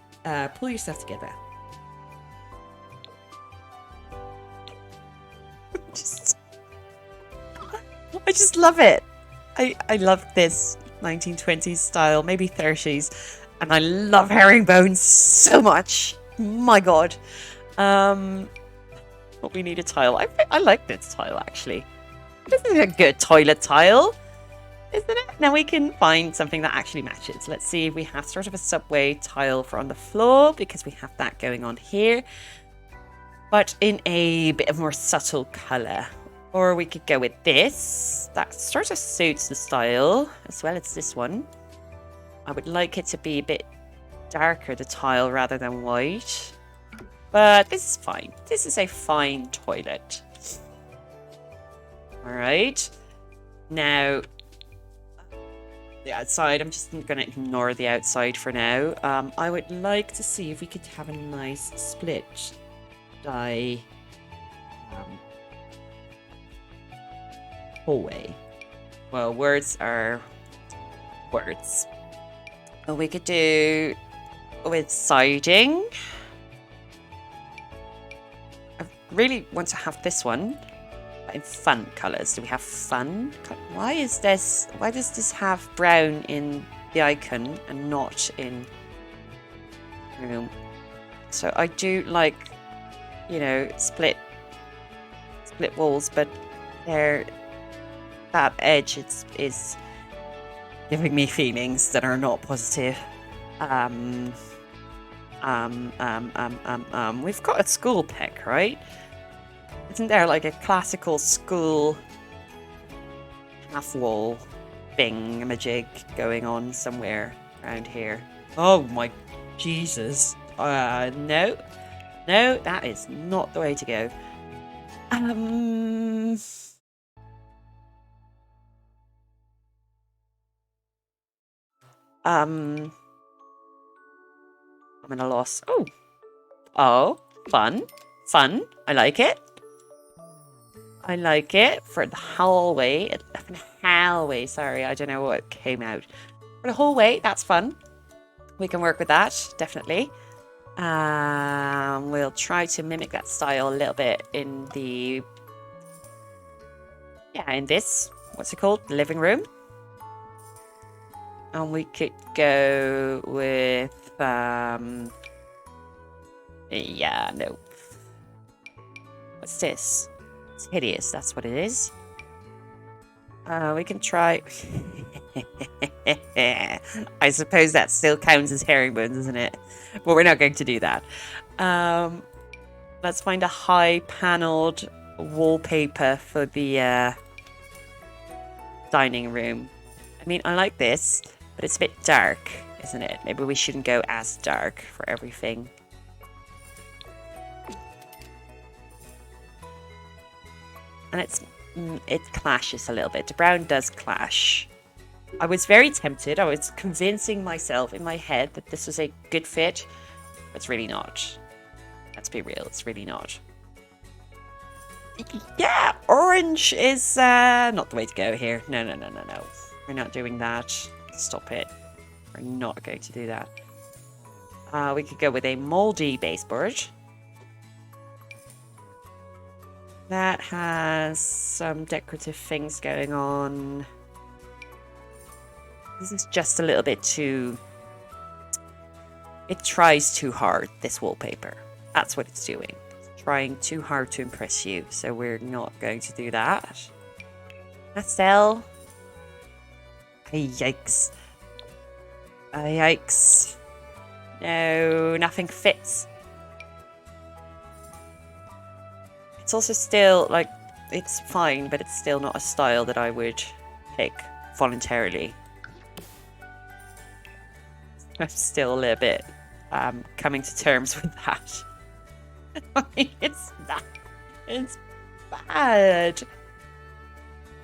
Pull yourself together. I just love it. I love this 1920s style, maybe 30s. And I love herringbones so much. My god. But we need a tile. I like this tile, actually. This is a good toilet tile, isn't it? Now we can find something that actually matches. Let's see if we have sort of a subway tile for on the floor, because we have that going on here. But in a bit of more subtle colour. Or we could go with this. That sort of suits the style as well as this one. I would like it to be a bit darker, the tile, rather than white. But this is fine. This is a fine toilet. Alright. Now, the outside, I'm just going to ignore the outside for now. I would like to see if we could have a nice split dye hallway. Well, words are words. Well, we could do with siding. I really want to have this one in fun colours. Do we have fun? Why does this have brown in the icon and not in room? So I do like, you know, split walls, but that edge is giving me feelings that are not positive. We've got a school pick, right? Isn't there like a classical school half wall thingamajig going on somewhere around here? Oh my Jesus. No, that is not the way to go. I'm at a loss. Oh, fun. I like it. I like it for the hallway. Sorry, I don't know what came out. For the hallway, that's fun. We can work with that, definitely. We'll try to mimic that style a little bit in in this, what's it called? The living room. And we could go with, no. What's this? It's hideous, that's what it is. We can try... I suppose that still counts as herringbones, isn't it? But we're not going to do that. Let's find a high-panelled wallpaper for the dining room. I mean, I like this, but it's a bit dark, isn't it? Maybe we shouldn't go as dark for everything. And it clashes a little bit. The brown does clash. I was very tempted. I was convincing myself in my head that this was a good fit, but it's really not. Let's be real, it's really not. Yeah, orange is not the way to go here. No. We're not doing that. Stop it. We're not going to do that. We could go with a moldy baseboard. That has some decorative things going on. This is just a little bit too... It tries too hard, this wallpaper. That's what it's doing. It's trying too hard to impress you, so we're not going to do that. Pastel. Yikes. Yikes. No, nothing fits. It's also still, like, it's fine, but it's still not a style that I would pick voluntarily. I'm still a little bit coming to terms with that. I mean, it's bad.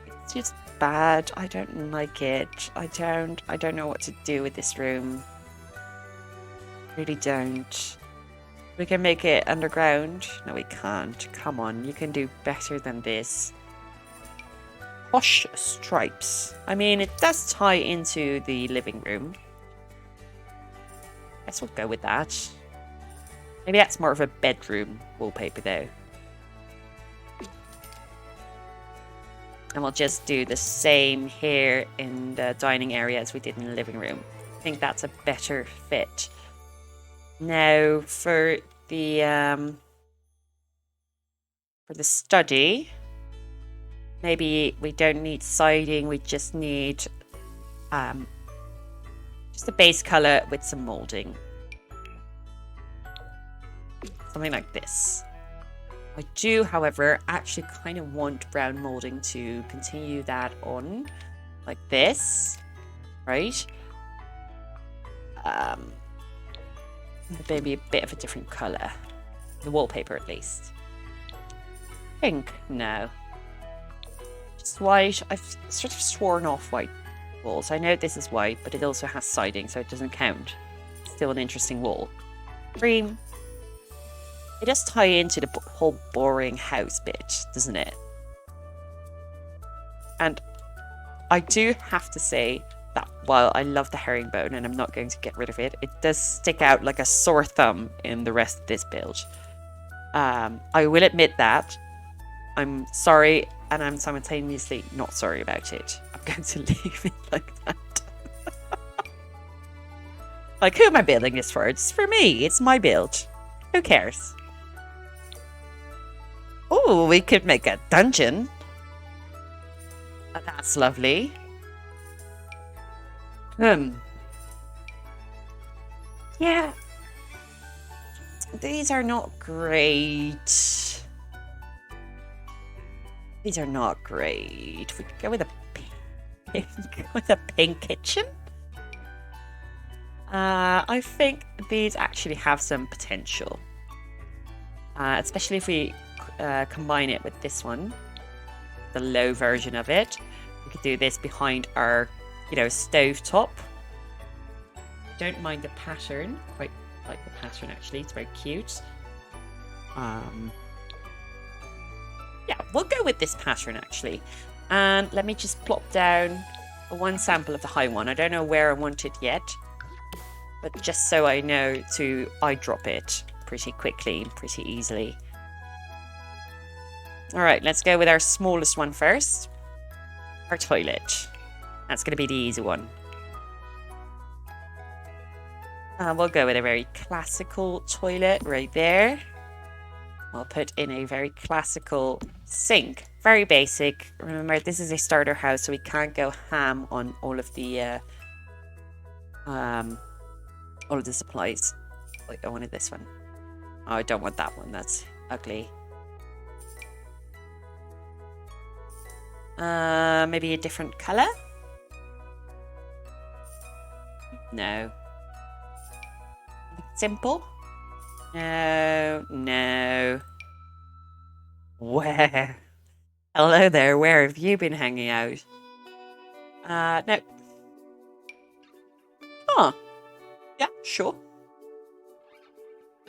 It's just bad. I don't like it. I don't know what to do with this room. Really don't. We can make it underground. No, we can't. Come on, you can do better than this. Posh stripes. I mean, it does tie into the living room. Guess we'll go with that. Maybe that's more of a bedroom wallpaper though. And we'll just do the same here in the dining area as we did in the living room. I think that's a better fit. Now for the study, maybe we don't need siding, we just need just a base color with some molding. Something like this. I do, however, actually kind of want brown molding to continue that on like this, right? Maybe a bit of a different color. The wallpaper, at least. Pink? No. Just white. I've sort of sworn off white walls. I know this is white, but it also has siding, so it doesn't count. Still an interesting wall. Cream. It does tie into the whole boring house bit, doesn't it? And I do have to say that while I love the herringbone and I'm not going to get rid of it, it does stick out like a sore thumb in the rest of this build. I will admit that. I'm sorry, and I'm simultaneously not sorry about it. I'm going to leave it like that. Like, who am I building this for? It's for me. It's my build. Who cares? Oh, we could make a dungeon. That's lovely. Yeah. These are not great. These are not great. We could go with a pink kitchen. I think these actually have some potential. Especially if we combine it with this one, the low version of it. We could do this behind our, stove top. Don't mind the pattern. Quite like the pattern actually. It's very cute. Yeah, we'll go with this pattern actually. And let me just plop down one sample of the high one. I don't know where I want it yet, but just so I know to eyedrop it pretty quickly and pretty easily. All right, let's go with our smallest one first. Our toilet. That's going to be the easy one. We'll go with a very classical toilet right there. I'll put in a very classical sink. Very basic. Remember, this is a starter house, so we can't go ham on all of the supplies. Wait, I wanted this one. Oh, I don't want that one. That's ugly. Maybe a different color? No. Simple? No. Where? Hello there, where have you been hanging out? No. Oh. Yeah, sure.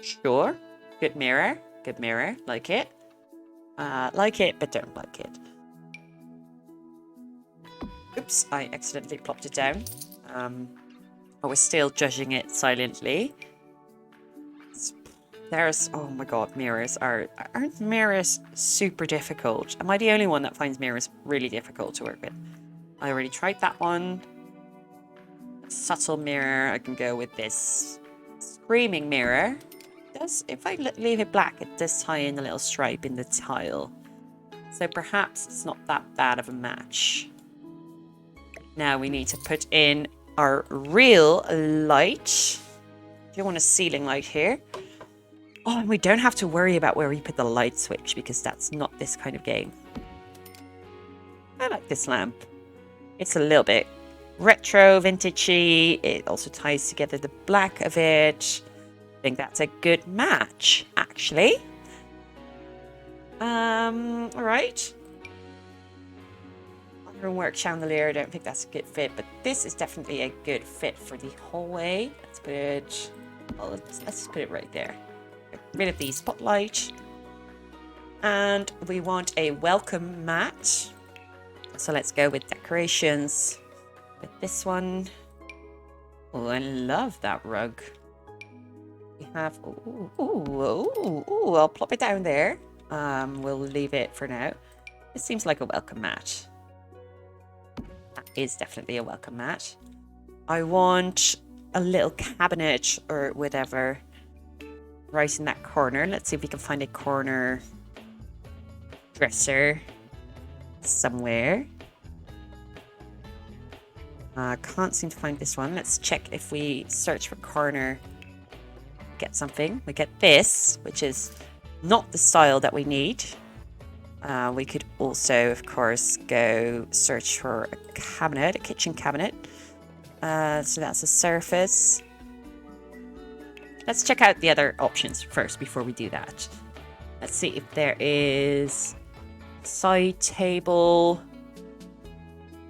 Sure. Good mirror. Good mirror. Like it. Like it, but don't like it. Oops, I accidentally plopped it down. I was still judging it silently. There's, oh my god, mirrors aren't mirrors super difficult? Am I the only one that finds mirrors really difficult to work with? I already tried that one. Subtle mirror, I can go with this screaming mirror. If I leave it black, it does tie in a little stripe in the tile. So perhaps it's not that bad of a match. Now we need to put in our real light. Do you want a ceiling light here? Oh, and we don't have to worry about where we put the light switch because that's not this kind of game. I like this lamp. It's a little bit retro, vintagey. It also ties together the black of it. I think that's a good match, actually. All right. Roomwork chandelier, I don't think that's a good fit, but this is definitely a good fit for the hallway. Let's put it, well, let's just put it right there. Get rid of the spotlight. And we want a welcome mat. So let's go with decorations with this one. Oh, I love that rug. We have, I'll plop it down there. We'll leave it for now. This seems like a welcome mat. That is definitely a welcome mat. I want a little cabinet or whatever right in that corner. Let's see if we can find a corner dresser somewhere. Can't seem to find this one. Let's check if we search for corner, get something. We get this, which is not the style that we need. We could also, of course, go search for a cabinet, a kitchen cabinet. So that's a surface. Let's check out the other options first before we do that. Let's see if there is a side table,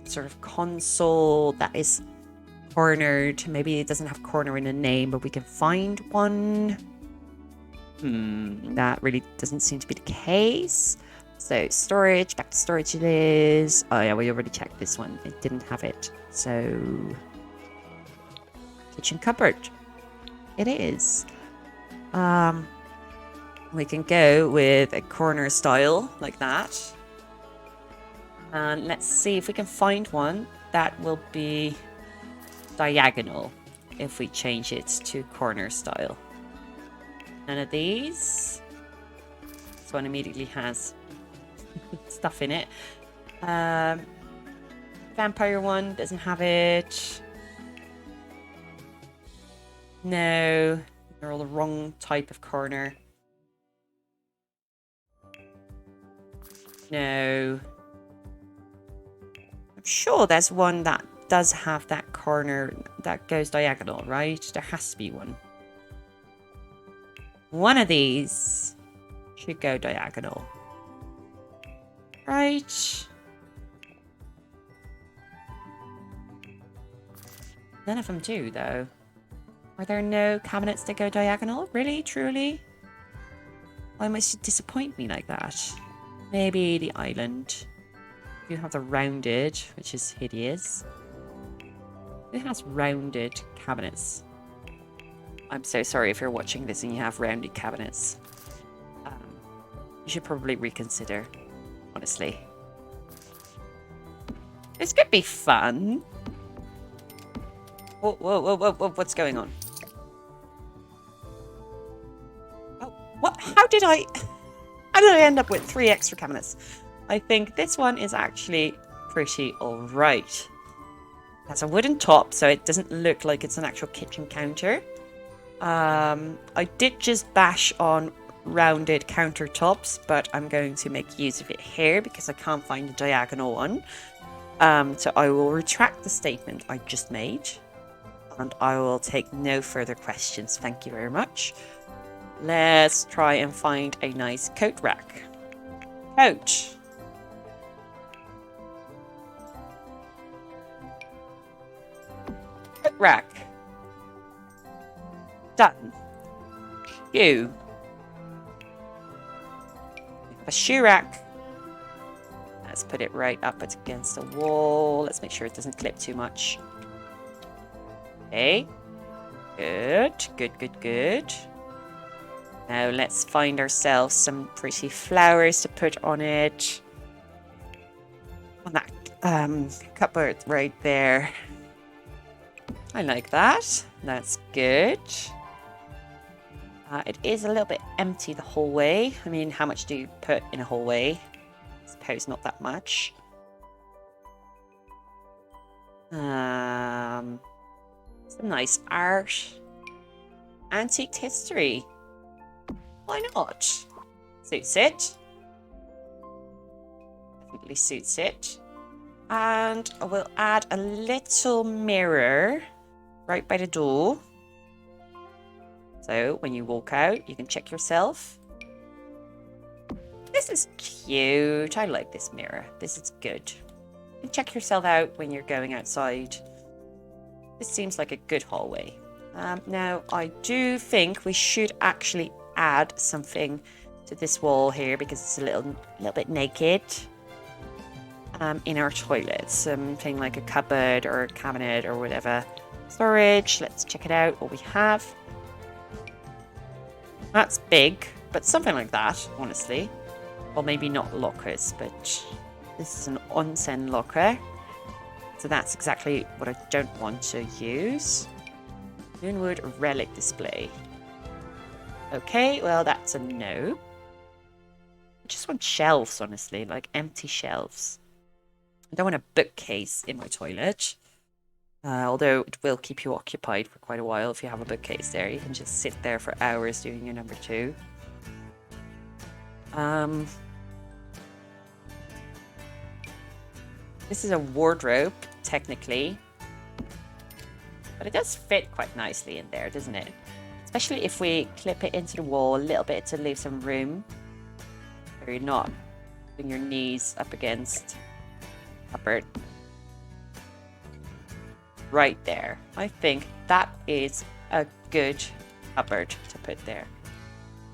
sort of console that is cornered. Maybe it doesn't have corner in the name, but we can find one. That really doesn't seem to be the case. So storage, back to storage it is. Oh yeah, we already checked this one. It didn't have it. So kitchen cupboard. It is. We can go with a corner style like that. And let's see if we can find one that will be diagonal if we change it to corner style. None of these. This one immediately has stuff in it. Vampire one doesn't have it. No, they're all the wrong type of corner. No. I'm sure there's one that does have that corner that goes diagonal, right? There has to be one. One of these should go diagonal. Right. None of them do, though. Are there no cabinets that go diagonal? Really? Truly? Why must you disappoint me like that? Maybe the island. You have the rounded, which is hideous. It has rounded cabinets. I'm so sorry if you're watching this and you have rounded cabinets. You should probably reconsider, honestly. This could be fun. Whoa, whoa, whoa, whoa, whoa, what's going on? Oh, what? How did I end up with 3 extra cabinets? I think this one is actually pretty alright. It has a wooden top, so it doesn't look like it's an actual kitchen counter. I did just bash on rounded countertops, but I'm going to make use of it here because I can't find a diagonal one. So I will retract the statement I just made, and I will take no further questions. Thank you very much. Let's try and find a nice coat rack. Coat. Coat rack. Done. Shoe. A shoe rack. Let's put it right up against the wall. Let's make sure it doesn't clip too much. Okay. Good, good, good, good. Now let's find ourselves some pretty flowers to put on it. On that cupboard right there. I like that. That's good. It is a little bit empty, the hallway. I mean, how much do you put in a hallway? I suppose not that much. Some nice art. Antique history. Why not? Suits it. Definitely suits it. And we'll add a little mirror right by the door. So when you walk out, you can check yourself. This is cute. I like this mirror. This is good. You can check yourself out when you're going outside. This seems like a good hallway. Now, I do think we should actually add something to this wall here because it's a little bit naked. In our toilet, something like a cupboard or a cabinet or whatever. Storage, let's check it out, what we have. That's big, but something like that, honestly. Well, maybe not lockers, but this is an onsen locker. So that's exactly what I don't want to use. Moonwood relic display. Okay, well, that's a no. I just want shelves, honestly, like empty shelves. I don't want a bookcase in my toilet. Although it will keep you occupied for quite a while if you have a bookcase there. You can just sit there for hours doing your number 2. This is a wardrobe, technically. But it does fit quite nicely in there, doesn't it? Especially if we clip it into the wall a little bit to leave some room. Where you're not putting your knees up against cupboard. Right there. I think that is a good cupboard to put there.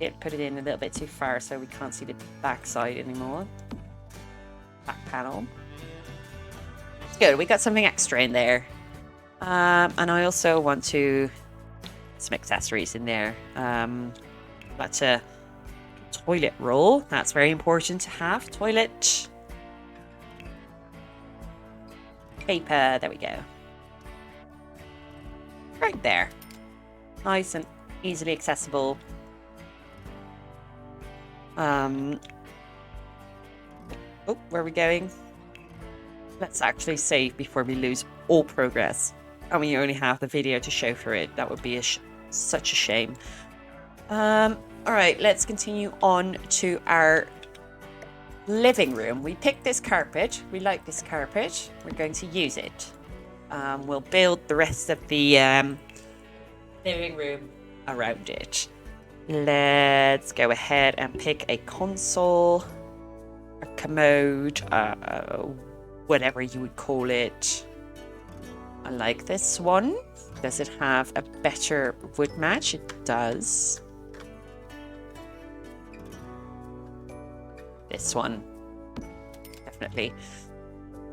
It put it in a little bit too far so we can't see the back side anymore. Back panel. It's good. We got something extra in there. And I also want to some accessories in there. That's a toilet roll. That's very important to have. Toilet paper. There we go. Right there. Nice and easily accessible. Oh, where are we going? Let's actually save before we lose all progress. And we only have the video to show for it. That would be such a shame. Alright, let's continue on to our living room. We picked this carpet. We like this carpet. We're going to use it. We'll build the rest of the living room around it. Let's go ahead and pick a console, a commode, whatever you would call it. I like this one. Does it have a better wood match? It does. This one. Definitely.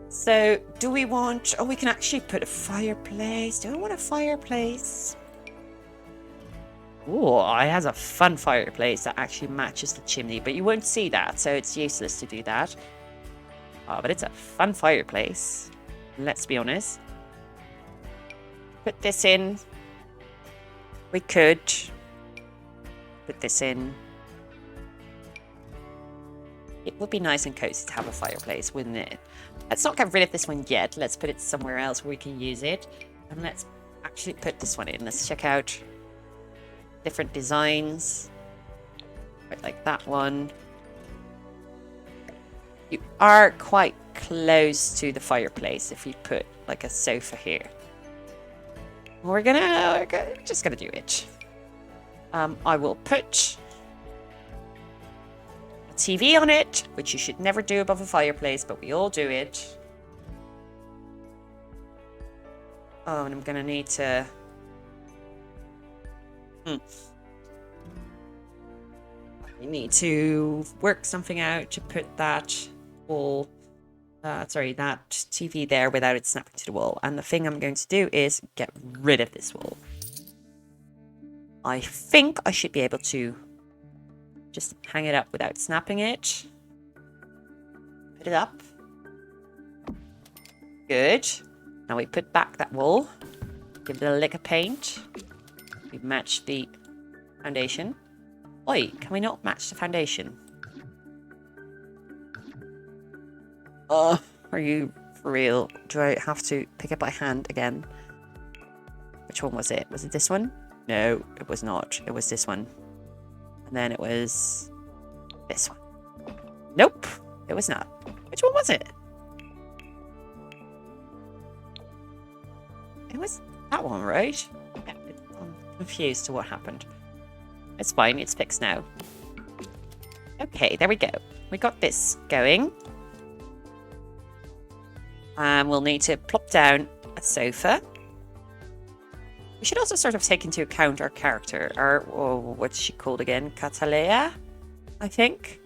So, do we want... Oh, we can actually put a fireplace. Do I want a fireplace? Oh, it has a fun fireplace that actually matches the chimney. But you won't see that, so it's useless to do that. Oh, but it's a fun fireplace. Let's be honest. Put this in. We could put this in. It would be nice and cozy to have a fireplace, wouldn't it? Let's not get rid of this one yet. Let's put it somewhere else where we can use it. And let's actually put this one in. Let's check out different designs. Quite like that one. You are quite close to the fireplace if you put like a sofa here. We're just gonna do it. I will put a TV on it, which you should never do above a fireplace, but we all do it. Oh, and I'm gonna need to... I need to work something out to put that wall... that TV there without it snapping to the wall. And the thing I'm going to do is get rid of this wall. I think I should be able to just hang it up without snapping it. Put it up. Good. Now we put back that wall. Give it a lick of paint. We match the foundation. Oi, can we not match the foundation? Oh, are you for real? Do I have to pick it by hand again? Which one was it? Was it this one? No, it was not. It was this one. And then it was this one. Nope, it was not. Which one was it? was that one, right? Yeah, I'm confused to what happened. It's fine, it's fixed now. Okay, there we go. We got this going. We'll need to plop down a sofa. We should also sort of take into account our character. What's she called again? Cataleya, I think.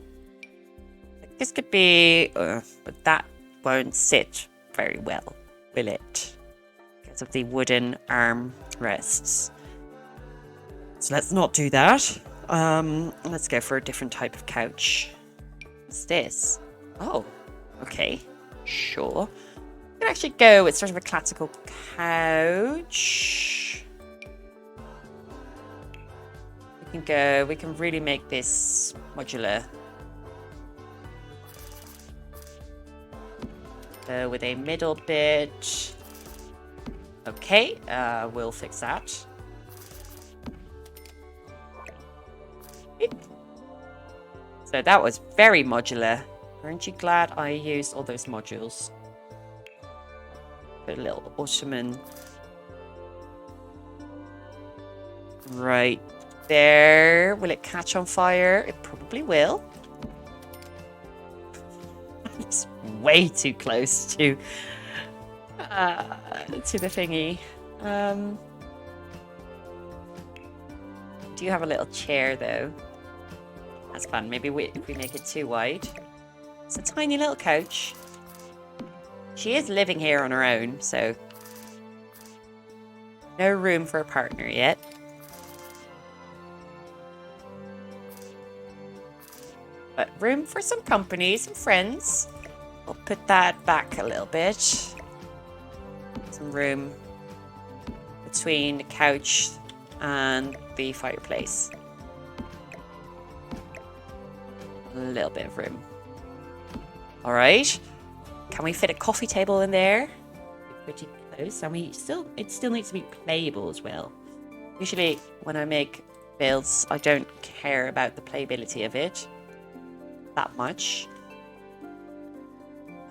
This could be, but that won't sit very well, will it? Because of the wooden arm rests. So let's not do that. Let's go for a different type of couch. What's this? Oh, okay, sure. We can actually go with sort of a classical couch. We can really make this modular. With a middle bit. Okay, we'll fix that. So that was very modular. Aren't you glad I used all those modules? Put a little ottoman right there. Will it catch on fire? It probably will. It's way too close to the thingy. Do you have a little chair though? That's fun. Maybe if we make it too wide. It's a tiny little couch. She is living here on her own, so no room for a partner yet. But room for some company, some friends. We'll put that back a little bit. Some room between the couch and the fireplace. A little bit of room. All right. Can we fit a coffee table in there? Pretty close. And it still needs to be playable as well. Usually when I make builds, I don't care about the playability of it that much.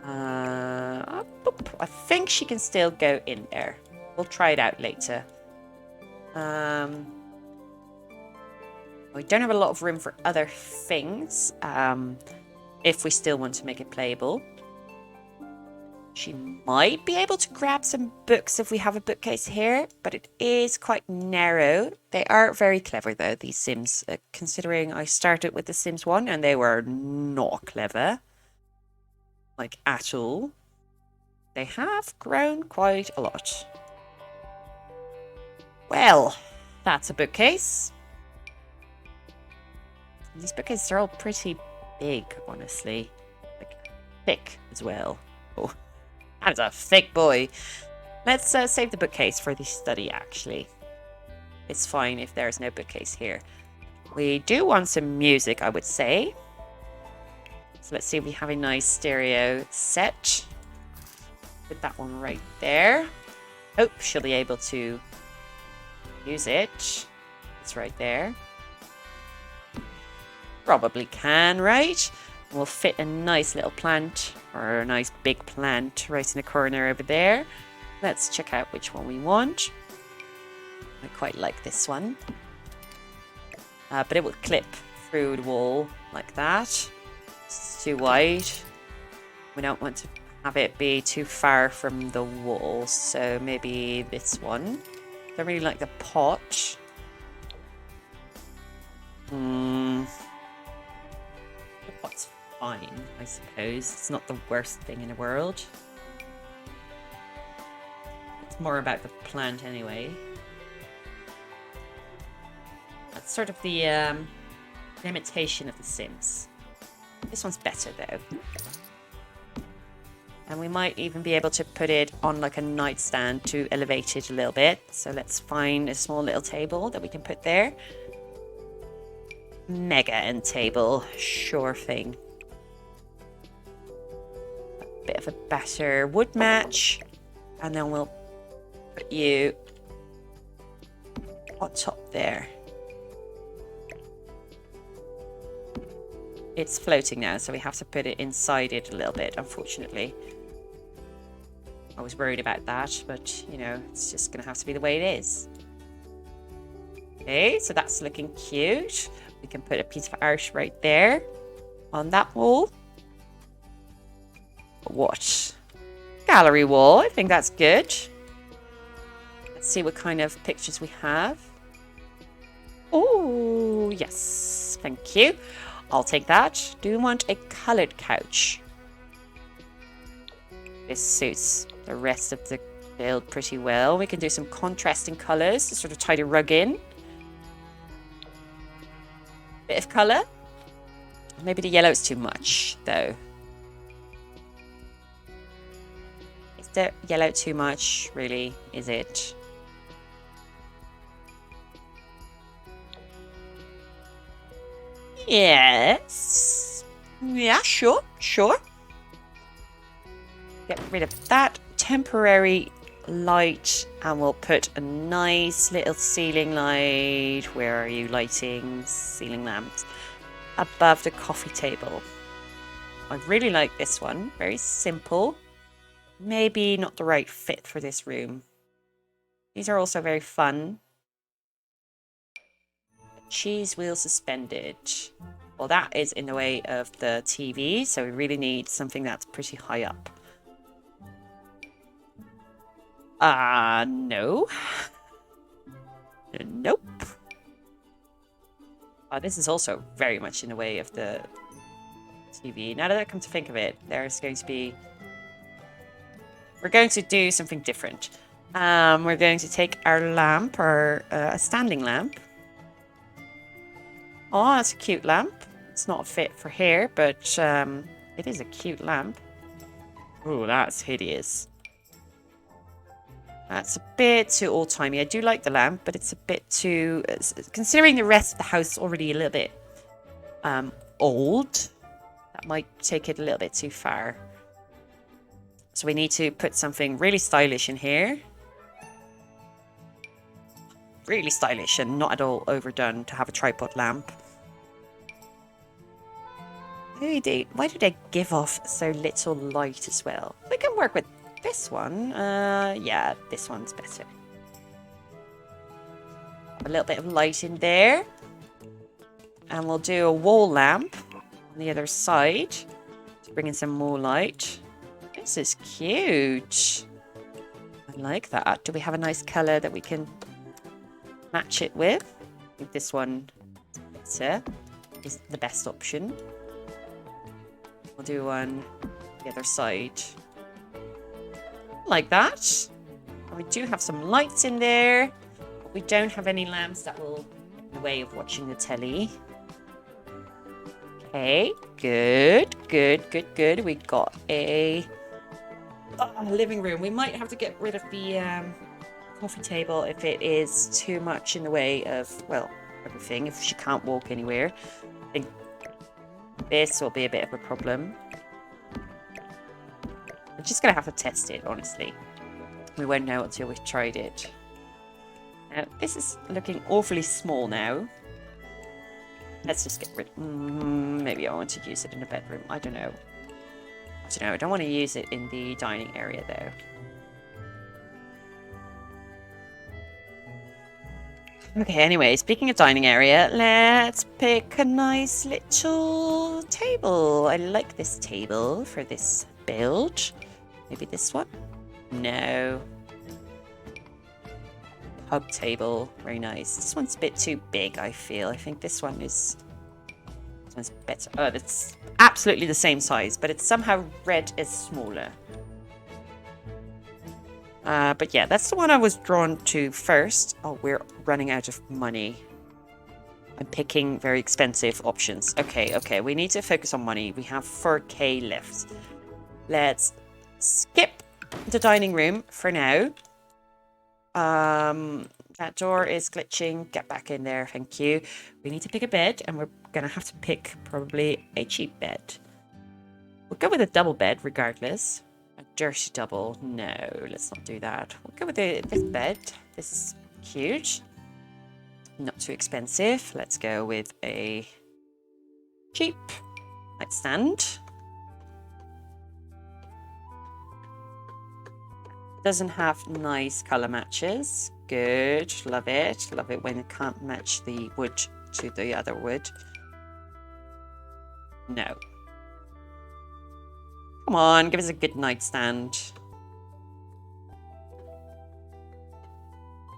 I think she can still go in there. We'll try it out later. We don't have a lot of room for other things. If we still want to make it playable. She might be able to grab some books if we have a bookcase here, but it is quite narrow. They are very clever though, these Sims, considering I started with the Sims 1 and they were not clever. Like at all. They have grown quite a lot. Well, that's a bookcase. These bookcases are all pretty big, honestly. Like, thick as well. Oh. That's a thick boy. Let's save the bookcase for the study, actually. It's fine if there's no bookcase here. We do want some music, I would say. So let's see if we have a nice stereo set. Put that one right there. Hope she'll be able to use it. It's right there. Probably can, right? We'll fit a nice little plant, or a nice big plant right in the corner over there. Let's check out which one we want. I quite like this one. But it will clip through the wall like that. It's too wide. We don't want to have it be too far from the wall, so maybe this one. I really like the pot. The pot's fine, I suppose. It's not the worst thing in the world. It's more about the plant anyway. That's sort of the imitation of the Sims. This one's better though. And we might even be able to put it on like a nightstand to elevate it a little bit. So let's find a small little table that we can put there. Mega end table, sure thing. A bit of a better wood match. And then we'll put you on top there. It's floating now, so we have to put it inside it a little bit, unfortunately. I was worried about that, but you know, it's just gonna have to be the way it is. Okay, so that's looking cute. We can put a piece of art right there on that wall. What? Gallery wall. I think that's good. Let's see what kind of pictures we have. Oh, yes. Thank you. I'll take that. Do you want a coloured couch? This suits the rest of the build pretty well. We can do some contrasting colours to sort of tie the rug in. Bit of colour. Maybe the yellow's too much, though. Is the yellow too much, really? Is it? Yes. Yeah, sure. Get rid of that temporary light and we'll put a nice little ceiling light. Where are you lighting? Ceiling lamps. Above the coffee table. I really like this one. Very simple. Maybe not the right fit for this room. These are also very fun. Cheese wheel suspended. Well, that is in the way of the TV, so we really need something that's pretty high up. No. Nope. This is also very much in the way of the TV. Now that I come to think of it, there's going to be... We're going to do something different. We're going to take our lamp, or a standing lamp. Oh, that's a cute lamp. It's not fit for here, but it is a cute lamp. Oh, that's hideous. That's a bit too old-timey. I do like the lamp, but it's a bit too... Considering the rest of the house is already a little bit old, that might take it a little bit too far. So we need to put something really stylish in here. Really stylish and not at all overdone to have a tripod lamp. Why do they give off so little light as well? We can work with this one. Yeah, this one's better. A little bit of light in there. And we'll do a wall lamp on the other side to bring in some more light. This is cute. I like that. Do we have a nice colour that we can match it with? I think this one is the best option. We'll do one the other side. Like that. And we do have some lights in there, but we don't have any lamps that will get in the way of watching the telly. Okay, good. We got a living room. We might have to get rid of the coffee table if it is too much in the way of, well, everything, if she can't walk anywhere. I think this will be a bit of a problem. I'm just going to have to test it, honestly. We won't know until we've tried it. Now, this is looking awfully small now. Let's just get rid... maybe I want to use it in the bedroom. I don't know. I don't want to use it in the dining area, though. Okay, anyway, speaking of dining area, let's pick a nice little table. I like this table for this build. Maybe this one? No. Pub table. Very nice. This one's a bit too big, I feel. I think this one's better. Oh, it's absolutely the same size, but it's somehow read as smaller. But yeah, that's the one I was drawn to first. Oh, we're running out of money. I'm picking very expensive options. Okay, we need to focus on money. We have 4K left. Let's skip the dining room for now. That door is glitching. Get back in there, thank you. We need to pick a bed, and we're gonna have to pick probably a cheap bed. We'll go with a double bed regardless. A dirty double. No, let's not do that. We'll go with this bed. This is cute. Not too expensive. Let's go with a cheap nightstand. Doesn't have nice color matches. Good, love it. Love it when it can't match the wood to the other wood. No. Come on, give us a good nightstand.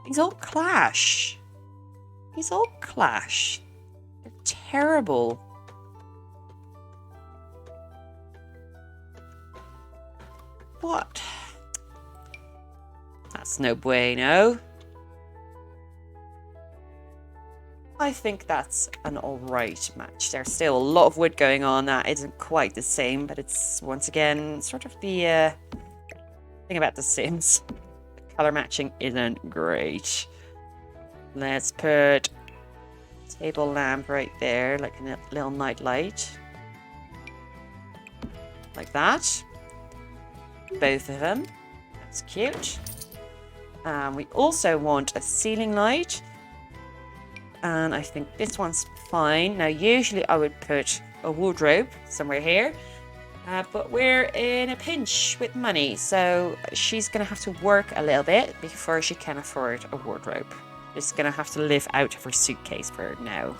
These all clash. These all clash. They're terrible. What? That's no bueno. I think that's an alright match. There's still a lot of wood going on. That isn't quite the same, but it's, once again, sort of the thing about The Sims. The color matching isn't great. Let's put table lamp right there, like a little night light. Like that. Both of them. That's cute. We also want a ceiling light. And I think this one's fine. Now, usually I would put a wardrobe somewhere here. But we're in a pinch with money. So she's going to have to work a little bit before she can afford a wardrobe. She's going to have to live out of her suitcase for now.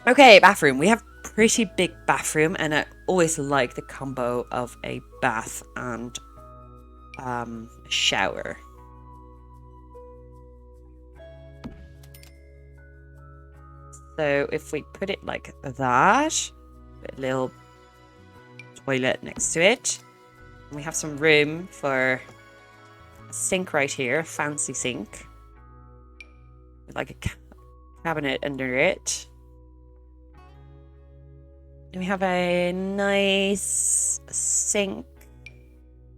Okay, bathroom. We have a pretty big bathroom. And I always like the combo of a bath and a shower. So if we put it like that, put a little toilet next to it, and we have some room for a sink right here, a fancy sink, with like a cabinet under it. And we have a nice sink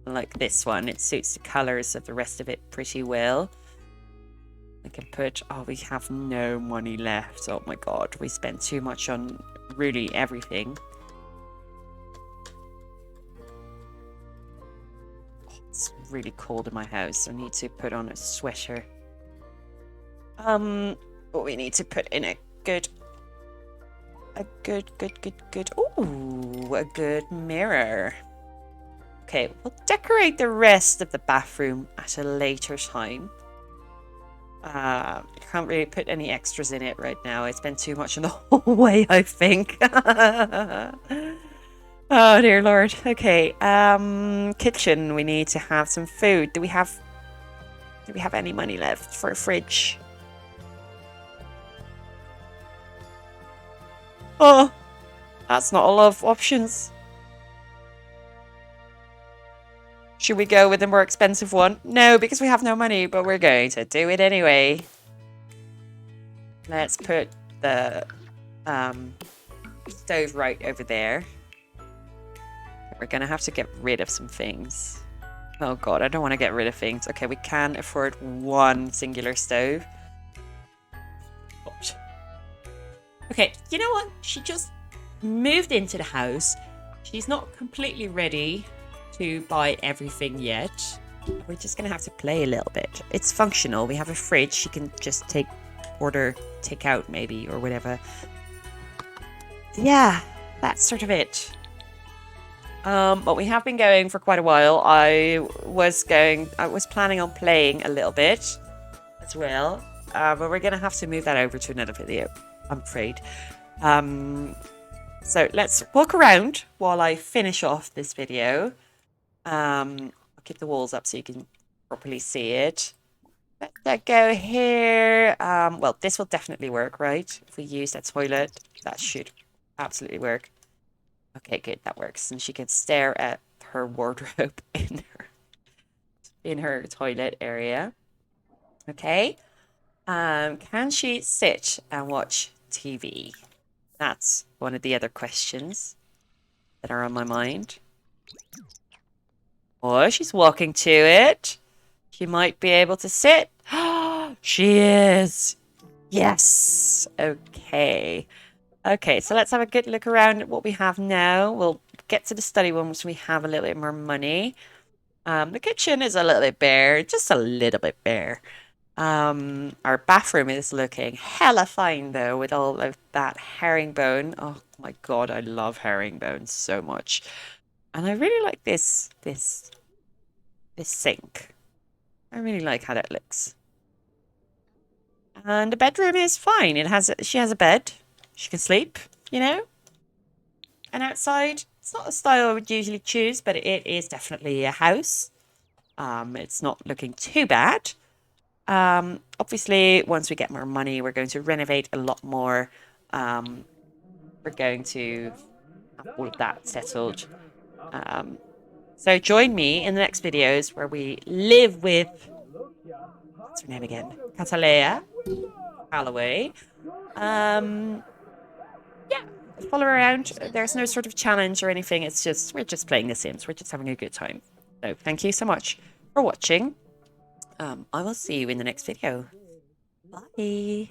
like this one. It suits the colours of the rest of it pretty well. I can put, oh, we have no money left. Oh my god, we spent too much on really everything. Oh, it's really cold in my house. I need to put on a sweater. We need to put in a good, ooh, a good mirror. Okay, we'll decorate the rest of the bathroom at a later time. Can't really put any extras in it right now. I spent too much in the hallway, I think. Oh dear lord. Okay. Kitchen. We need to have some food. Do we have any money left for a fridge? Oh, that's not a lot of options. Should we go with the more expensive one? No, because we have no money, but we're going to do it anyway. Let's put the stove right over there. We're going to have to get rid of some things. Oh god, I don't want to get rid of things. Okay, we can afford one singular stove. Okay, you know what? She just moved into the house. She's not completely ready to buy everything yet. We're just gonna have to play a little bit. It's functional. We have a fridge. She can just take out maybe or whatever. Yeah, that's sort of it. But we have been going for quite a while. I was planning on playing a little bit as well. But we're gonna have to move that over to another video, I'm afraid. So let's walk around while I finish off this video. I'll keep the walls up so you can properly see it. Let that go here. Well, this will definitely work, right? If we use that toilet, that should absolutely work. Okay, good, that works. And she can stare at her wardrobe in her toilet area. Okay. Can she sit and watch TV? That's one of the other questions that are on my mind. Oh, she's walking to it. She might be able to sit. She is. Yes. Okay. Okay, so let's have a good look around at what we have now. We'll get to the study once we have a little bit more money. The kitchen is a little bit bare, just a little bit bare. Our bathroom is looking hella fine though, with all of that herringbone. Oh my god, I love herringbone so much. And I really like this this sink. I really like how that looks. And the bedroom is fine. She has a bed. She can sleep, you know? And outside, it's not a style I would usually choose, but it is definitely a house. It's not looking too bad. Obviously, once we get more money, we're going to renovate a lot more. We're going to have all of that settled. So join me in the next videos where we live with, what's her name again? Cataleya, Callaway. Yeah, follow around. There's no sort of challenge or anything. We're just playing The Sims. We're just having a good time. So thank you so much for watching. I will see you in the next video. Bye.